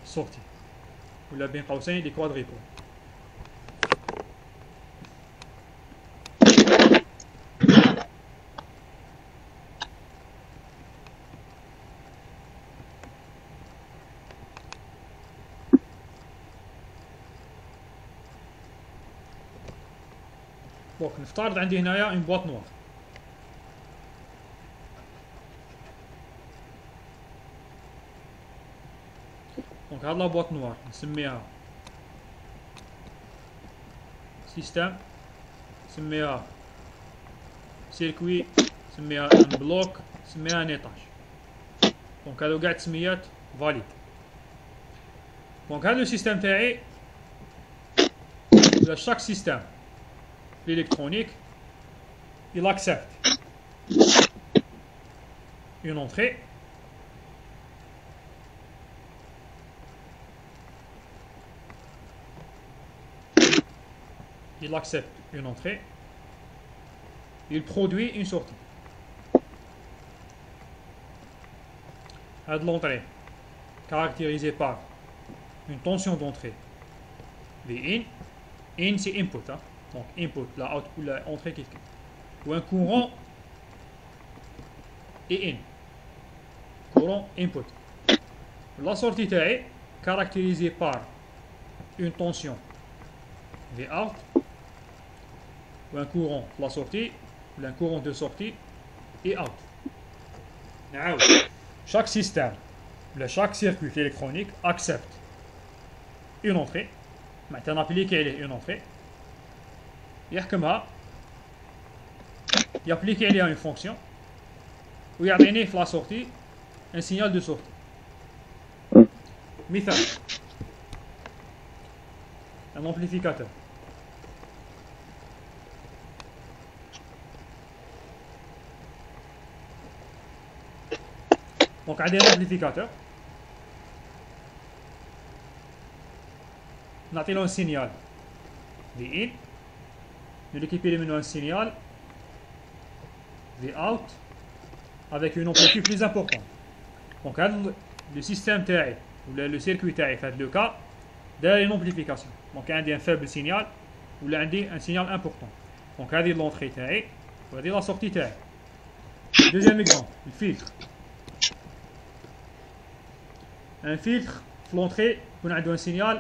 sortie ولا بين قوسين دي كوادريبول. دونك نفترض عندي هنايا اون بواط نوار. دونك هاد لا بواط نوار نسميها سيستم، نسميها سيركوي، نسميها ان بلوك، نسميها ان ايطاج. دونك هادو قاع تسميات فاليد. دونك هادو السيستم تاعي ولا شاك سيستم l'électronique, il accepte une entrée il produit une sortie. L'entrée caractérisée par une tension d'entrée Vin, in c'est input, hein? Donc input, la output, la entrée quelqu'un. Ou un courant et in. Courant input. La sortie est caractérisée par une tension V out ou un courant la sortie ou un courant de sortie et out. Now, chaque système, chaque circuit électronique accepte une entrée. Maintenant, appliquer une entrée. يحكمها يابليكي عليها اون فونكسيون ويعطيني في لا سورتي ان سينيال دو سورتي. مثال ان امبليفيكاتور دونك عندي ان امبليفيكاتور نعطيلو ان سينيال في ان nous récupérer maintenant un signal Vout avec une amplitude plus importante. Donc le système TAI ou le circuit TAI fait le cas de l'amplification. Donc il y a un faible signal ou un signal important. Donc il y a l'entrée TAI ou la sortie TAI. Deuxième exemple, le filtre. Un filtre, l'entrée, on a un signal,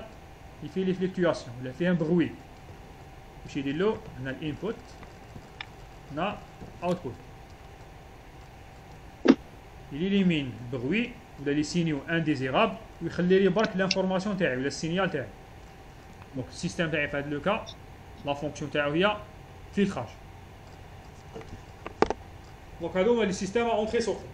il fait les fluctuations, il fait un bruit. نمشي له هنا الانبوت هنا اوتبوت يليمين البغوي ولا لي سينيو انديزيرابل ويخلي لي برك لانفورماسيون تاعي ولا السينيال تاعي. دونك السيستم تاعي في هذا لو كا لا فونكسيون تاعو هي فيلتراج. دونك هادو هما لي سيستيم اونتري سورتي.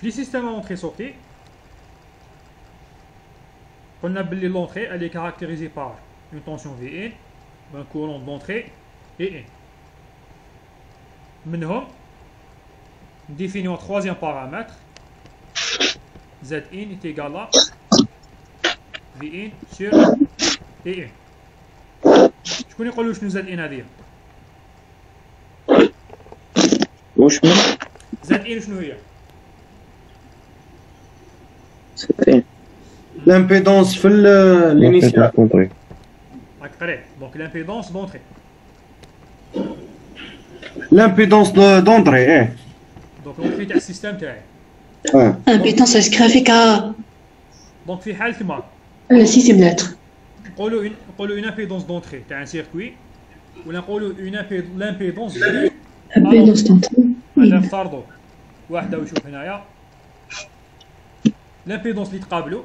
Les systèmes à entrée-sortie, on a appelé l'entrée, elle est caractérisée par une tension Vn, un courant d'entrée et N. Maintenant, on définit un troisième paramètre Z in est égal à V in sur E in. شكون يقول شنو Z in هذه؟ واش من Z in شنو هي؟ سيتين لامبيدونس في الانيسيال. راك قريت. دونك لامبيدونس دونتري. لامبيدونس دونتري ايه. دونك لونتري تاع السيستم تاعي. Impédance est graphique à دونك في حالة ما 6 lettres. نقولوا اون امبيدونس دونتري تاع ان سيركوي ولا نقولوا لامبيدونس في Impédance d'entrée. هذا نفترضوا واحدة ويشوف هنايا لامبيدونس اللي تقابلوا،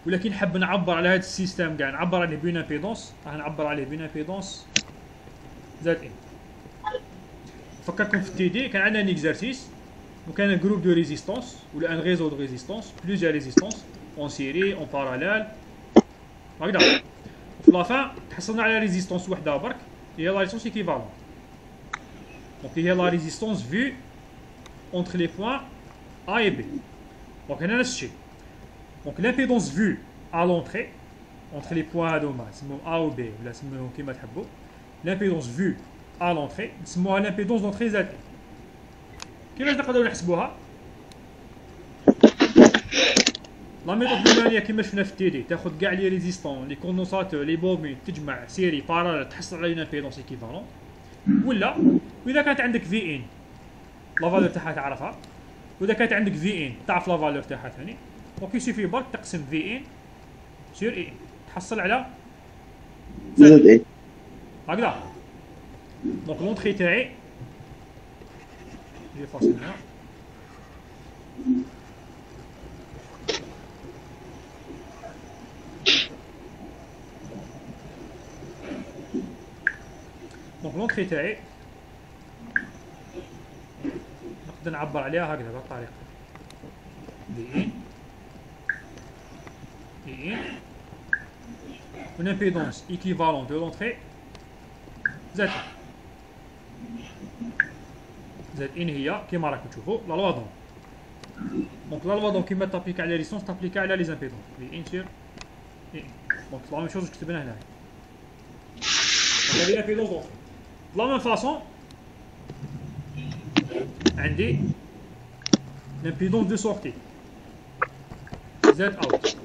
ولكن نحب نعبر على هذا السيستم كاع نعبر عليه بين امبيدونس، راح نعبر عليه بين امبيدونس زائد ان. فكركم في التي دي كان عندنا ان اكزرسيس وكان ان جروب دو ريزيستونس ولا ان ريزو دو ريزيستونس بليزيور ريزيستونس اون سيري اون باراليل هكذا. في لافان تحصلنا على ريزيستونس وحده برك هي لا ريزيستونس ايكيفالون. دونك هي لا ريزيستونس فيو اونتر لي بوين A et B. دونك هنا نفس الشيء. دونك لامبيدونس فيو à l'entrée entre les points هذوما نسموهم A و B ولا نسموهم كيما تحبوا. لامبيدونس فيو à l'entrée نسموها لامبيدونس دونتري زائد ان. كيفاش نقدروا نحسبوها؟ لا ميثود الاولانيه كيما شفنا في التي دي تاخذ كاع لي ريزيستون لي كوندونساتور لي بوبين تجمع سيري باراليل تحصل على لامبيدونس ايكيفالون، ولا واذا كانت عندك في ان لا فالور تاعها تعرفها، واذا كانت عندك في ان تعرف لا فالور تاعها ثاني، دونك يسيفي برك تقسم في ان سور اي تحصل على زد اي. هكذا. دونك لونتري تاعي جي فاصل هنا دونك لونتري تاعي نقدر نعبر عليها هكذا بهذه الطريقة في ان اي ان اون امبيدونس ايكيفالون دو لونتري زائد زائد ان هي كيما راكم تشوفوا لا لوا دون. دونك لا لوا دون كيما تابليكا على ريزيستونس تابليكا على لي زامبيدونس في ان سور اي ان. دونك لا ميم شوز كتبنا هنايا. دونك هذه لامبيدونس دونتري. de la même façon عندي l'impédance de sortie Z out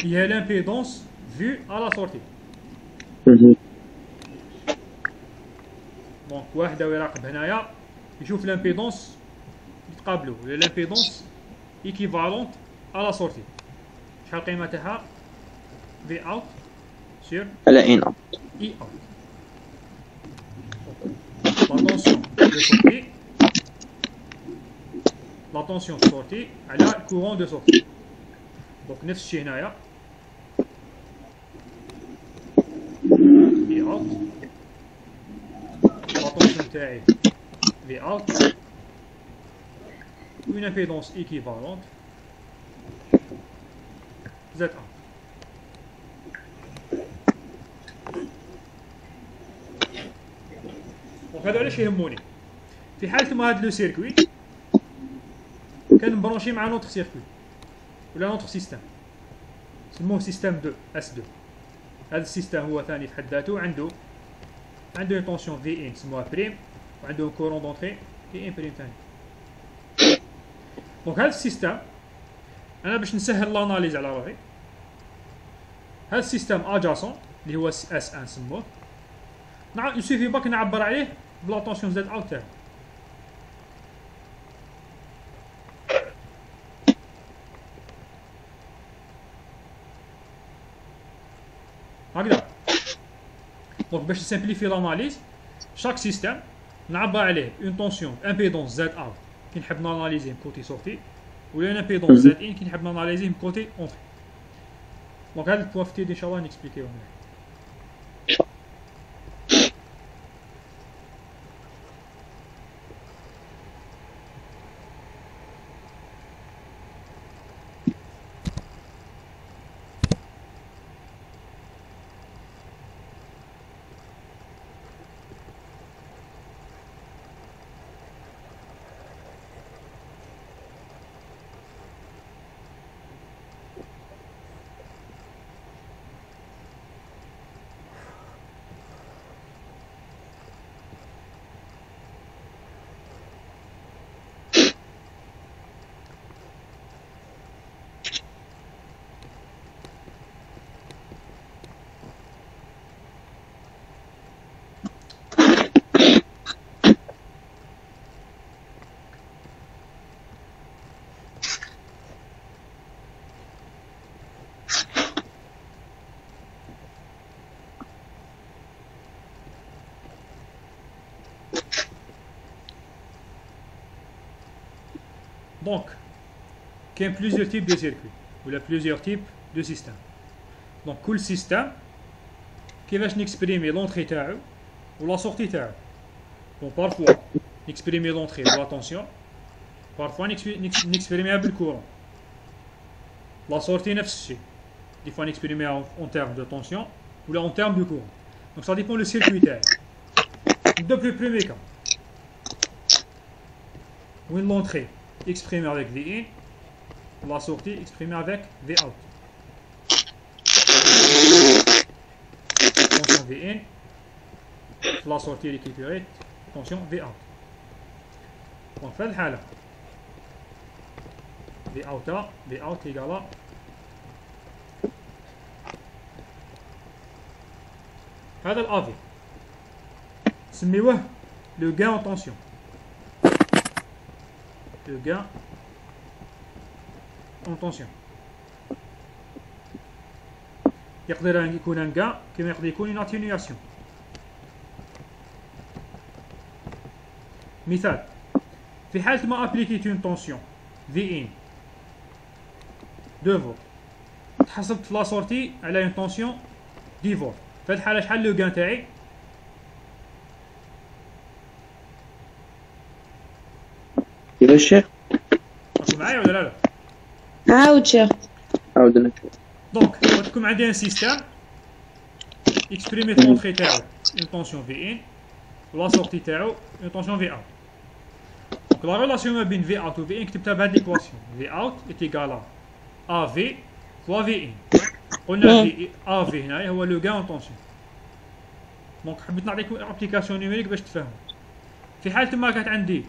هي l'impédance vue à la sortie. دونك واحدة ويراقب هنايا يشوف لامبيدونس يتقابلوا ولا لامبيدونس ايكيفالونت على سورتي شحال القيمة تاعها في اوت سور على ان اوت. اي اوت. l'attention de sortie, l'attention de sortie على الكورون دو سورتي. دونك نفس الشيء هنايا في اوت l'attention تاعي في اوت une impédance équivalente Z1. دونك هادو علاش يهموني في حالة ما هاد لو سيركوي كان مبرونشي مع نوتر سيركوي ولا نوتر سيستم نسموه سيستم 2 اس 2. هذا السيستم هو ثاني في حد ذاته عنده اون طونسيون في ان نسموها بريم وعنده كورون دونتري في ان بريم ثاني. دونك هذا السيستم انا باش نسهل لاناليز على روحي هذا السيستم ادجاسون اللي هو اس 1 نسموه يسيفي باك نعبر عليه بلا طونسيون زد اوت تاعو. هكذا. دونك باش نسامبليفي لاناليز شاك سيستم نعبر عليه اون طونسيون امبيدونس زد اوت كي نحب ناناليزيه من كوتي سورتي ولا اون امبيدونس زد ان كي نحب ناناليزيه من كوتي اونتري. دونك هاد البوان في تيدي ان شاء الله نكسبليكيوه هنا. دونك كاين بليزيور تيب دو سيركوي ولا بليزيور تيب دو سيستم. دونك كل سيستم كيفاش نكسبريمي لونطري تاعو ولا سورتي تاعو. دونك بارفوا نكسبريمي لونطري بلا طونسيون، بارفوا نكسبريميها بالكورون. لا سورتي نفس الشيء، دي فوا نكسبريميها اون تيرم دو طونسيون ولا اون تيرم دو كورون. دونك سا ديبون لو سيركوي تاعي. نبدا بلو بروميي كا وين l'entrée exprimée avec V in, la sortie exprimée avec V out. Tension V in, la sortie récupérée, tension V out. Donc في الحالة V out égale à هذا ال AV سميوه le gain en tension. Le gain en tension يقدر أن يكون un gain كما يقدر يكون une atténuation. مثال في حالة ما أبليكيت une tension V in 2 فولت تحسبت في لا سورتي على une tension 10 فولت، في هذه الحالة شحال لو gain تاعي؟ كيفاش الشيخ؟ راكم معايا ولا لا؟ عاود شيخ. عاود نشوف. دونك تكون عندي ان سيستم اكسبريمي في لونطري تاعو اون طونسيون في ان ولا سورتي تاعو اون طونسيون في اوت. دونك لا ريلاسيون ما بين في اوت و في ان كتبتها بهاد ليكواسيون، في اوت ايت ايكال ا في فوا في ان. قلنا في ا في هنايا هو لو غان اون طونسيون. دونك حبيت نعطيكم ابليكاسيون نيميريك باش تفهموا. في حالة ما كانت عندي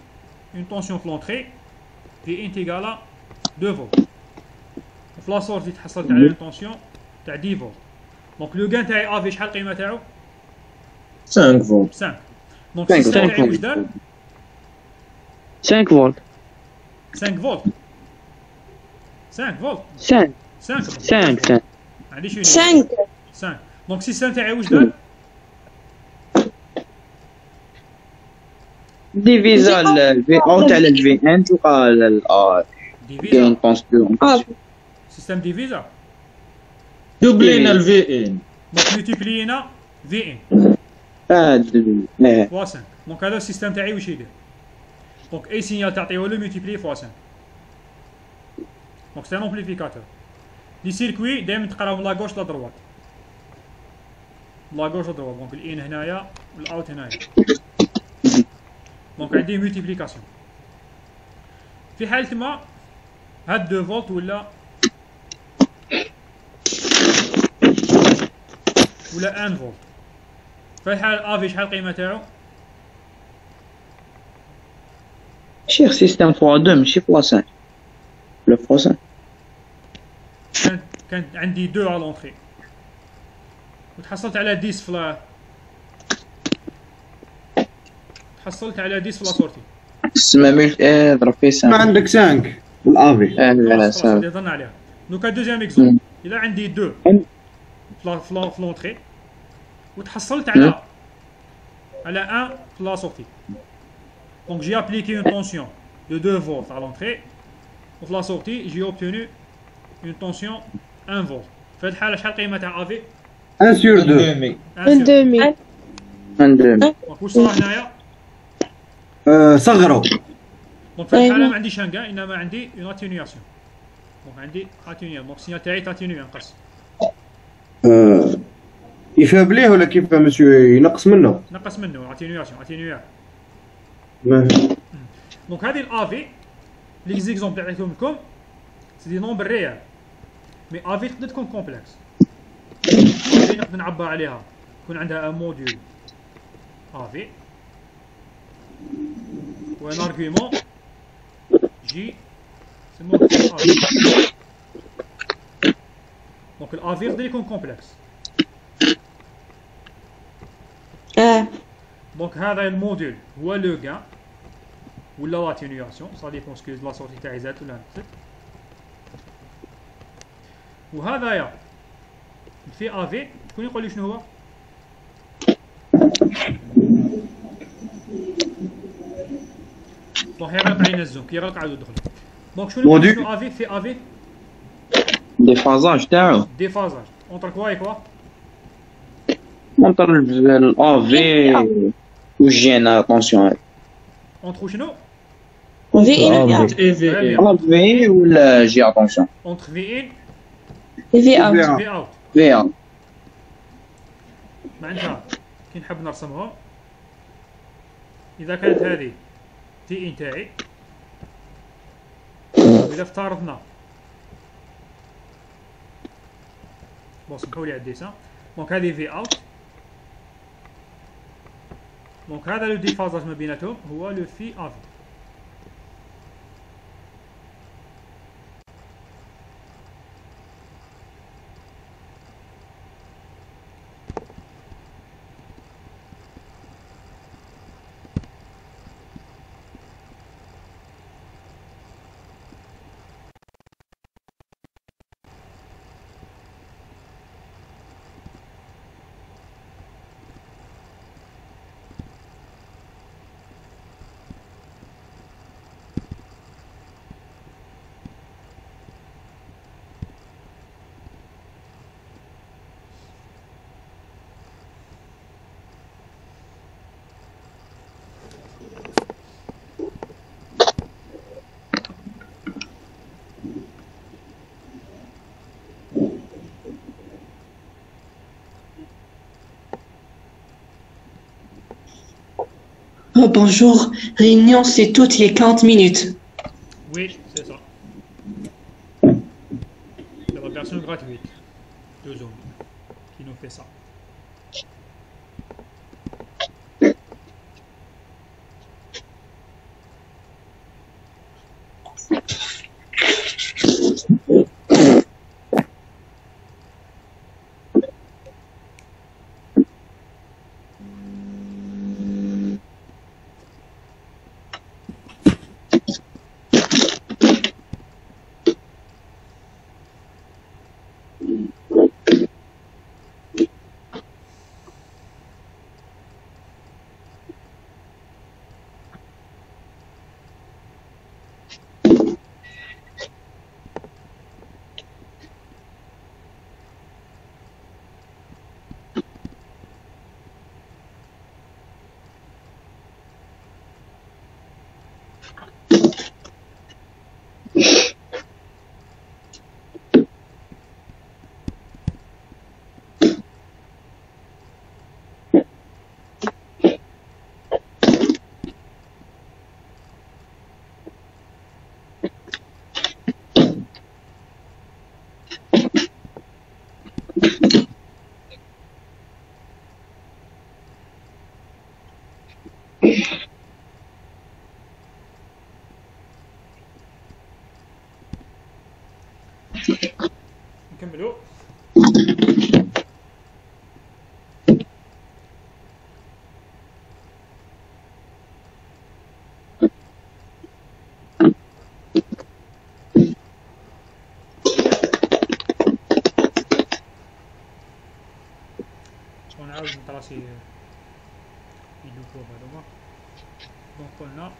اون طونسيون في لونطري في ان تيكالا 2 فولت، في لا سورتي تحصلت على اون طونسيون تاع 10 فولت. دونك لو غان تاعي افي شحال القيمه تاعو؟ 5 فولت. 5. دونك السيستم تاعي واش دار؟ 5 فولت 5 فولت 5 فولت 5 5 5 عندي شنو 5 5. دونك السيستم تاعي واش دار؟ ديفيزا الفي اوت على الفي ان تلقى الار ديفيزا كاين طونسيون. سيستم ديفيزا دوبلينا الفي ان. دونك ملتيبلينا في ان فوا 5. دونك هذا السيستم تاعي واش يدير؟ دونك اي سينيال تعطيه له ملتيبلي فوا 5. دونك سي ان امبليفيكاتور. لي سيركوي دائما تقراو من لا غوش لا دروات، لا غوش لا دروات. دونك الان هنايا والاوت هنايا. دونك عندي ملتيبليكاسيون. في حالة ما هاد 2 فولت ولا 1 فولت، في الحالة افي شحال القيمة تاعو؟ شيخ سيستم فوا 2 ماشي فوا 5 ولا فوا 5. كانت عندي 2 على لونطري وتحصلت على 10 في تحصلت على 10 في لا سورتي. السمامير ضرب فيه 5. ما عندك 5 والافي. لا 5. ظن عليها. دوكا دوزيام اكزومبل، الا عندي 2 في لونطري وتحصلت على 1 في لا سورتي. دونك جي ابليكي اون طونسيون دو 2 فولت على لونطري وفي لا سورتي جي اوبتوني اون طونسيون 1 فولت. في هذه الحالة شحال القيمة تاع افي؟ 1 sur 2. 1 sur 2. 1 2. دونك واش صرا هنايا؟ صغروا. دونك في الحالة ما عنديش ان كان انما عندي اون اتينياسيون. دونك عندي اتينياسيون. دونك السينيال تاعي تاتينيو ينقص. يفابليه ولا كيف مسيو ينقص منه؟ نقص منه اتينياسيون اتينيو. ما دونك هذه الافي لي زيكزومبل اللي عطيتهم لكم سي دي نومبر ريال، مي افي تقدر تكون كومبلكس. افي نقدر نعبر عليها يكون عندها ان موديول افي و ان ارغيومون جي سموه افي. دونك الافي يقدر يكون كومبلكس. دونك هذا الموديول هو لو غان ولا لاتينياسيون، سا ديبون سكو لا سورتي تاعي زادت ولا نقصت. وهذايا في افي شكون يقول لي شنو هو؟ دونك يغلق علينا الزوم، كي يغلق عاودو دخلوا. دونك شنو افي في افي ديفازاج تاعو ديفازاج اونتر كوا اي كوا مونطر الافي والجين اتونسيون اونتر شنو في ان افي ولا جي اتونسيون اونتر في ان في اوت في اوت فيها معناتها كي نحب نرسمهم اذا كانت هذه في ان تاعي اذا افترضنا بون سمحوا لي على الديسان دونك هذه في اوت دونك هذا لو ديفازاج ما بيناتهم هو لو في افي Oh, bonjour, réunion c'est toutes les 40 minutes. Oui, c'est ça. C'est la version gratuite de Zoom qui nous fait ça. نكملوا ونعاود نطراسي فيديو كور هذوما دونك قلنا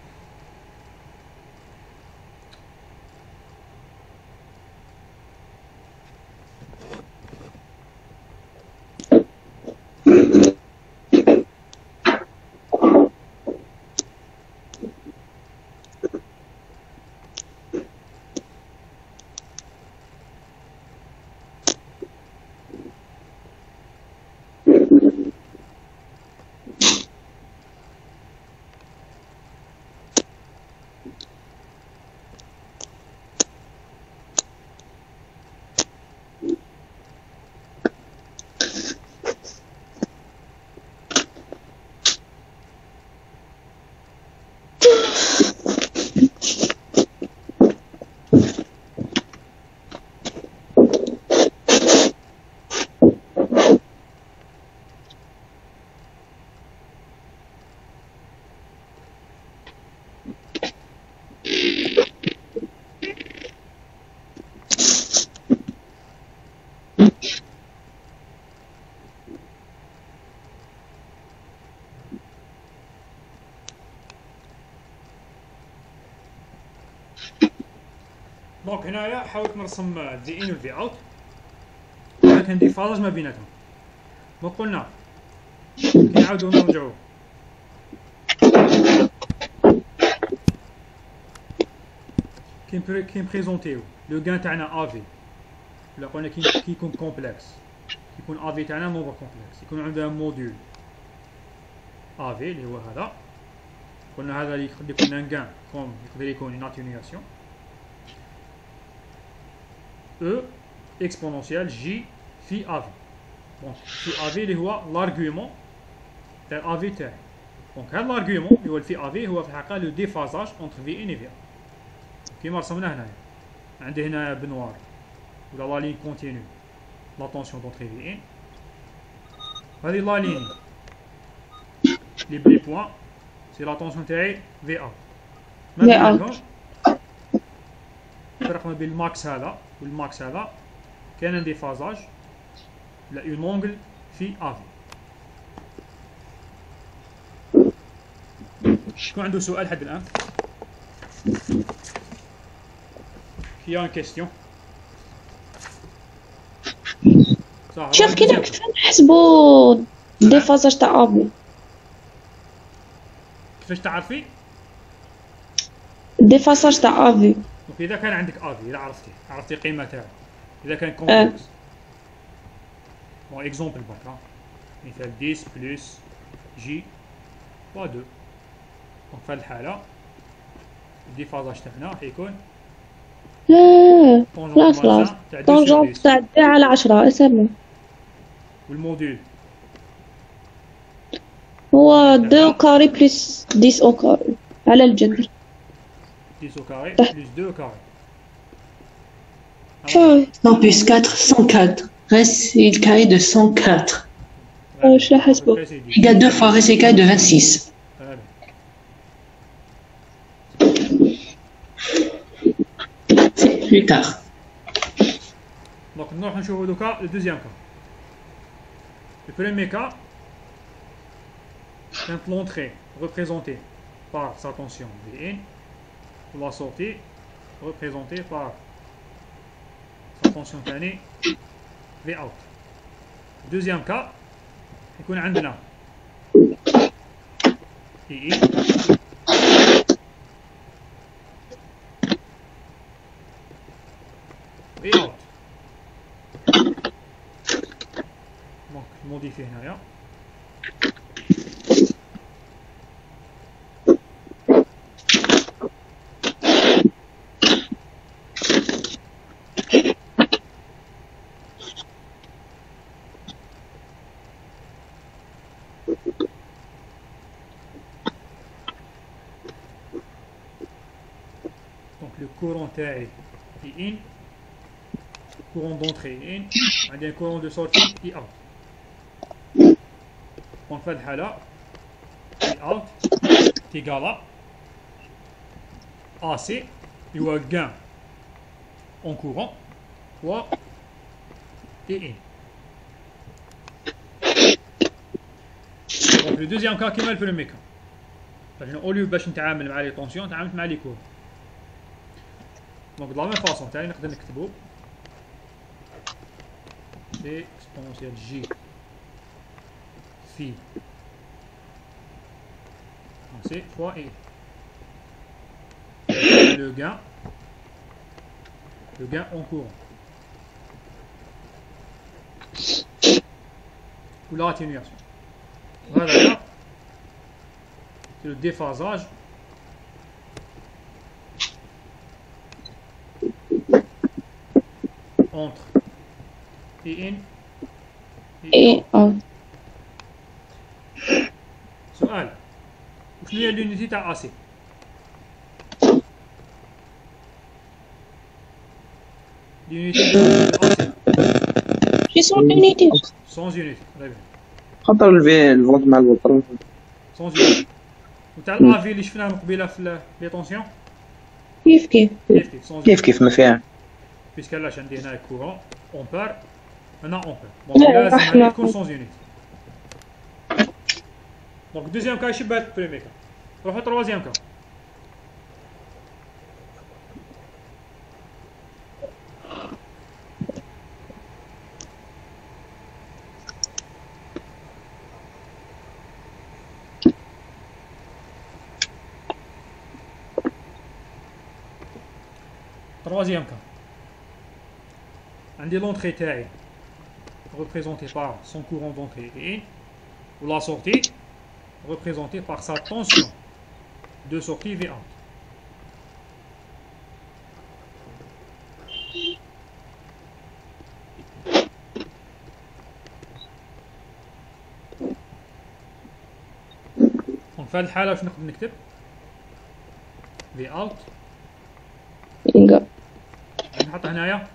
دونك هنايا حاولت نرسم في ان والفي اوت، كان ديفازاج ما بيناتهم. ما قلنا كي نعاودو نرجعو كي نبريزونتيو لو غان تاعنا افي، ولا قلنا كي يكون كومبلكس، يكون افي تاعنا نومبر كومبلكس، يكون عندنا موديول افي اللي هو هذا. قلنا هذا اللي يقدر يكون ان غان كوم يقدر يكون اون اتينياسيون E exponentielle J phi AV. Bon, phi AV اللي هو l'argument تاع AV تاعي. دونك هذا l'argument اللي هو الفي AV هو في الحقيقة لو ديفازاج entre في ان و في A. كيما رسمنا هنايا. عندي هنا بنوار ولا لا لين كونتينيو لا طونسيون دونتري في ان. هذه لا لين لي بلي بوان سي لا طونسيون تاعي في A. ما بينهم الفرق ما بين الماكس هذا والماكس هذا كان دي فازاج لا اون اونغل في افي. شكون عنده سؤال حد الان؟ كي ان كيستيون شيخ كيفاش نحسبوا دي فازاج تاع افي؟ كيفاش تعرفي؟ دي فازاج تاع افي دونك اذا كان عندك افي، اذا عرفتي القيمه تاعو، اذا كان كومبلكس بون اكزومبل برك مثال 10 بلس جي فوا 2. دونك في هذه الحاله الديفازاج تاعنا حيكون لا خلاص طونجونت تاع 2 على 10 اسمه، والموديول هو 2 كاري بلس 10 او كاري على الجذر 10 au carré plus 2 au carré. Non, plus 4, 104. Reste le carré de 104. Je la حسبه. Égale 2 fois reste le carré de 26. C'est plus tard. Donc نروح نشوفوا دوكا le deuxième cas. Le premier cas, quand l'entrée représentée par sa tension Vn, la sortie représentée par sa tension ثاني V out. Deuxième cas, يكون عندنا I V out. Donc modifier هنايا. courant تاعي I in, courant d'entrée I in, عندي courant de sortie I out. Donc في هذه الحالة I out تيقالا AC اللي هو gain en courant fois I in. Donc le deuxième cas كيما le premier cas. Au lieu باش نتعامل مع لي طونسيون تعاملت مع لي كور. دونك دو لا ميم فاصون تاعي نقدر نكتبو سي اكسبونونسيال جي في سي فوا اي لو gain en courant ou la atténuation. Voilà, c'est le déphasage entre I in et out. سؤال شنو هي l'unité تاع AC؟ l'unité de AC J'ai son unité. sans unité très bien خاطر الفولت مع الفولت sans unité وتاع الافي اللي شفناه من قبيله في لي طونسيون كيف كيف sans كيف كيف ما فيها puisque là عندي هنا كورون امبير هنا امبير دونك لازم هذه تكون sans unité. دونك دوزيام كا يشبه البريمي كا. نروحو تروازيام كا. troisième cas. عندي l'entrée تاعي représentée par son courant d'entrée I ou la sortie représentée par sa tension de sortie V1. Donc في هذه الحالة واش نقدر نكتب؟ V out نحطها هنايا،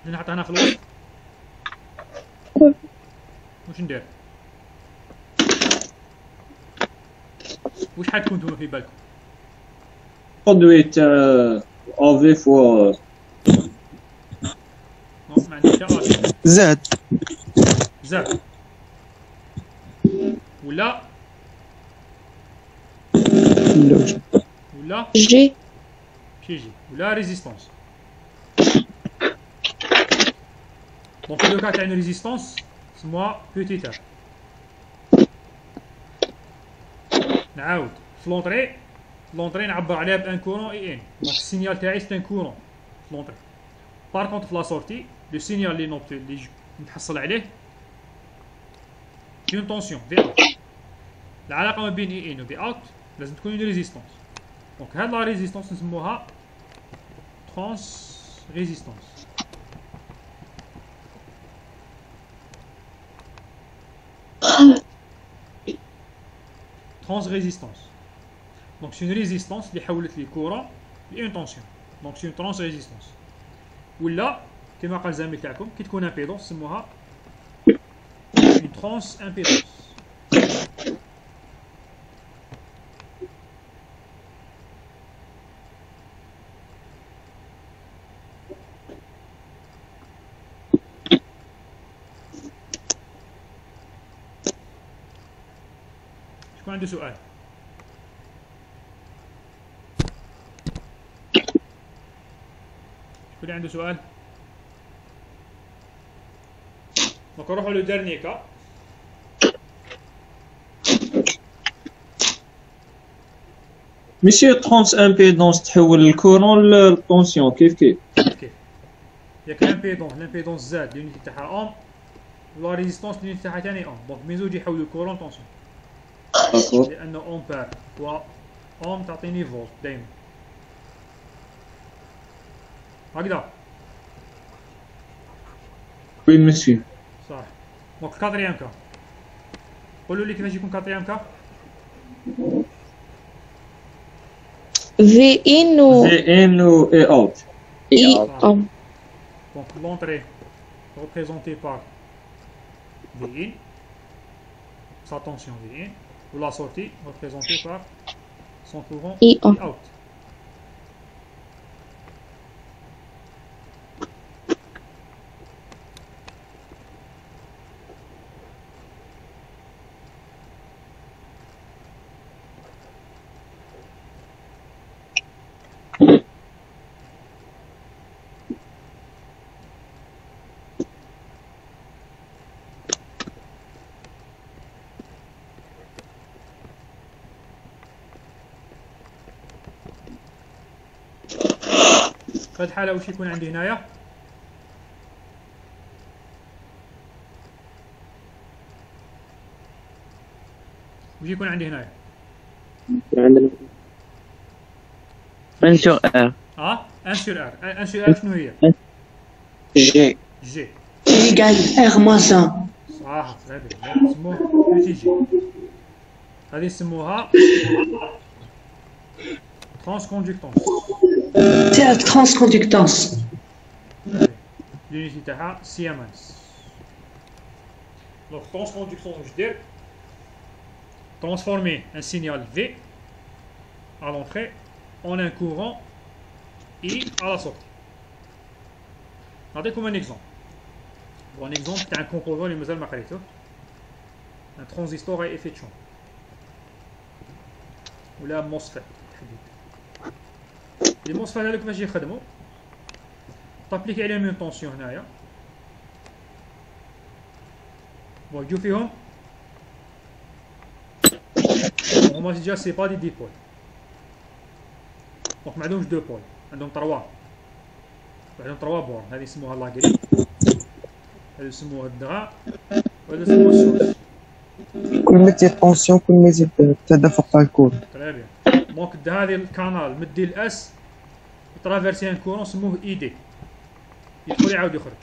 نحطها هنا في الوسط. واش ندير؟ واش حتكون نتوما في بالكم؟ برودوي تاع افي فوا ما عنديش حتى زاد زاد ولا جي جي ولا ريزيستونس. دونك لو كا تاع une ريزيستونس سموها بوتيت ار. نعاود في لونطري نعبر عليها بان كورون اي ان. دونك السينيال تاعي سي ان كورون في لونطري. بار كونت في لا سورتي لو سينيال اللي نتحصل عليه اون طونسيون في اوت. العلاقه ما بين اي ان و في اوت لازم تكون اون ريزيستونس. دونك هاد لا ريزيستونس نسموها ترانس ريزيستونس. ترانس ريزيستونس. دونك سي اون ريزيستونس اللي حولت لي كورون لأون طونسيون. دونك سي اون ترانس ريزيستونس. ولا كما قال الزميل تاعكم كي تكون امبيدونس نسموها اون ترانس امبيدونس. شكون عنده سؤال؟ شكون عنده سؤال؟ دونك نروحو لو ديرني كا. ماشي ترانس امبيدونس تحول الكورون للطونسيون كيف ياك الامبيدونس زاد لونيتي تاعها اوم ولا ريزيستونس لونيتي تاعها ثاني اوم. دونك من زوج يحولوا الكورون طونسيون. لأن أمبير و أوم تعطيني فولت دايما هكذا. وي مسيو صح. دونك كاتريام كا قولوا لي كيفاش يكون كاتريام كا. في ان و اي اوت. اي اوت. دونك l'entrée représentée par V in sa tension V in ou la sortie représentée par son courant I out. out. في هذه الحالة واش يكون عندي هنايا؟ واش يكون عندي هنايا؟ عندنا 1 sur R 1 sur R. 1 sur R شنو هي؟ G جي. égale R moins 1. صح هذه نسموها بوتي جي. هذه نسموها ترانس كوندكتونس. C'est la transconductance. l'unité تاعها سيامنس. دونك ترانسكوندكتونس واش دير؟ transformer un signal V à l'entrée en un courant I à la sortie. نعطيكم un exemple. Un exemple تاع un composant اللي مازال ما قريته. un transistor à effet de champ. ولا MOSFET تحديدا. لي MOSFET هذوك كيفاش يخدموا؟ تابليكي عليهم اون طونسيون هنايا. بون يجيو فيهم هما ديجا سي با دي ديبول. دونك ما عندهمش دو بول، عندهم 3 بورن. هذه يسموها لاغري، هذه يسموها الدغا، وهذا يسموها السورس. كل ما تزيد طونسيون كل ما يزيد التدفق تاع الكورون. تري بيان. دونك هذه الكانال مدي الاس يترافيرسي ان كورون سموه اي دي، يدخل يعاود يخرج،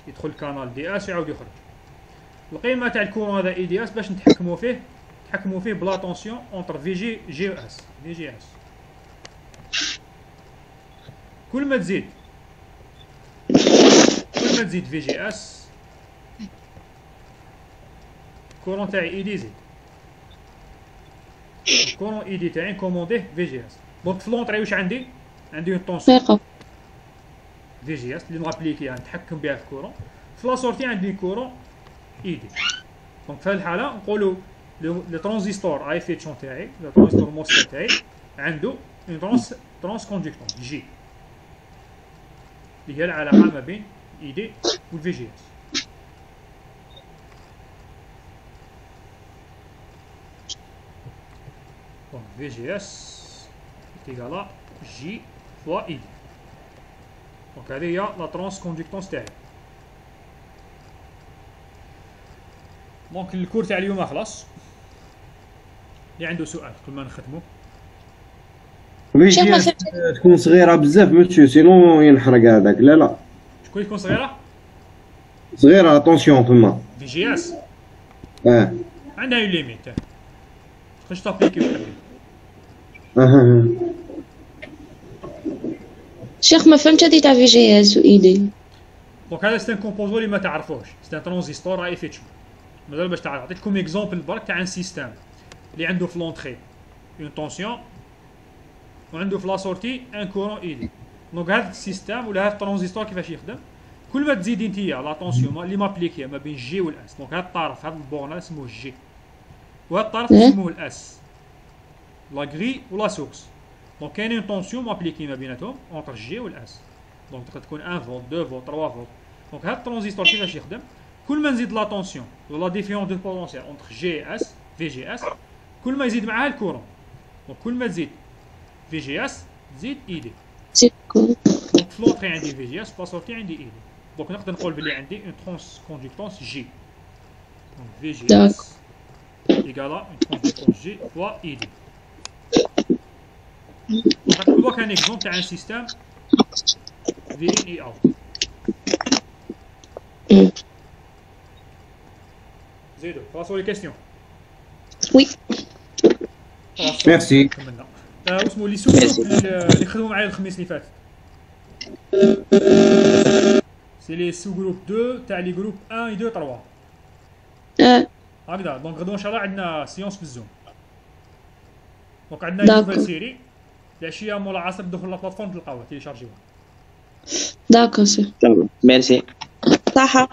يدخل كانال دي اس ويعاود يخرج. القيمه تاع الكورون هذا اي دي اس باش نتحكموا فيه بلا طونسيون اونتر في جي و اس. كل ما تزيد في جي اس الكورون تاعي اي دي يزيد. الكورون اي دي تاعي كومونديه في جي اس. دونك في لونطري واش عندي اون طونسيون في جي اس اللي نابليكيها نتحكم بها في الكورون. في لا سورتي عندي كورون اي دي. دونك في هذه الحاله نقولوا لو ترانزستور اي فيتشون تاعي، لو ترانزستور موسفيت تاعي عنده اون ترانس كوندكتون جي، اللي هي العلاقه ما بين اي دي والفي جي اس. دونك في جي اس ايكالا جي فوا اي دي. دونك هذه هي لا ترانس كوندكتونس تاعي. دونك الكور تاع اليوم خلاص. اللي عنده سؤال قبل ما نختمو. في جي اس تكون صغيره بزاف مسيو سينو ينحرق هذاك. لا شكون يكون صغيره؟ صغيره اتونسيون تما في جي اس عندها اون ليميت تقدرش تابليكي وحدك. شيخ ما فهمتش هذه تاع في جي اس و اي دي. دونك هذا ستان كومبوزو اللي ما تعرفوش، ستان ترانزستور راهي فيتشو. مازال باش تعرف. عطيتكم اكزومبل برك تاع ان سيستم اللي عنده في لونطري اون طونسيون وعنده في لا سورتي ان كورون اي دي. دونك هذا السيستم ولا هذا الترانزستور كيفاش يخدم؟ كل ما تزيد انتيا لا طونسيون اللي مابليكيه ما بين جي والاس. دونك هذا الطرف هذا البورن هذا اسمه جي، وهذا الطرف اسمه الاس، لا غري ولا سورس. دونك كاينين طونسيون مابليكي ما بيناتهم اونتر جي والاس. دونك تقدر تكون 1 فولت 2 فولت 3 فولت. دونك هذا الترانزستور كيفاش يخدم؟ كل ما نزيد لا طونسيون ولا ديفيرونس دو بوتونسيال اونتر جي اس في جي اس كل ما يزيد معاها الكورون. دونك كل ما تزيد في جي اس تزيد اي دي. دونك في لونطري عندي في جي اس في لا سورتي عندي اي دي. دونك نقدر نقول بلي عندي اون ترانس كوندكتونس جي. دونك في جي اس ايكالا اون كوندكتونس جي فوا اي دي. دونك نقولوا كان اكزومبل تاع ان سيستم في ان اي اوت. زيدو خلاصوا لي كيستيون. وي ميرسي. كملنا. واسمو لي سو اللي خدموا معايا الخميس اللي فات. سي لي سو جروب 2 تاع لي جروب 1 و 2 3. هكذا. دونك غدوه ان شاء الله عندنا سيونس في الزوم. دونك عندنا نوفال سيري العشيه مولا العصر تدخل لا بلاتفورم تلقاوها تيليشارجيوها. داكور سي. ميرسي. صح.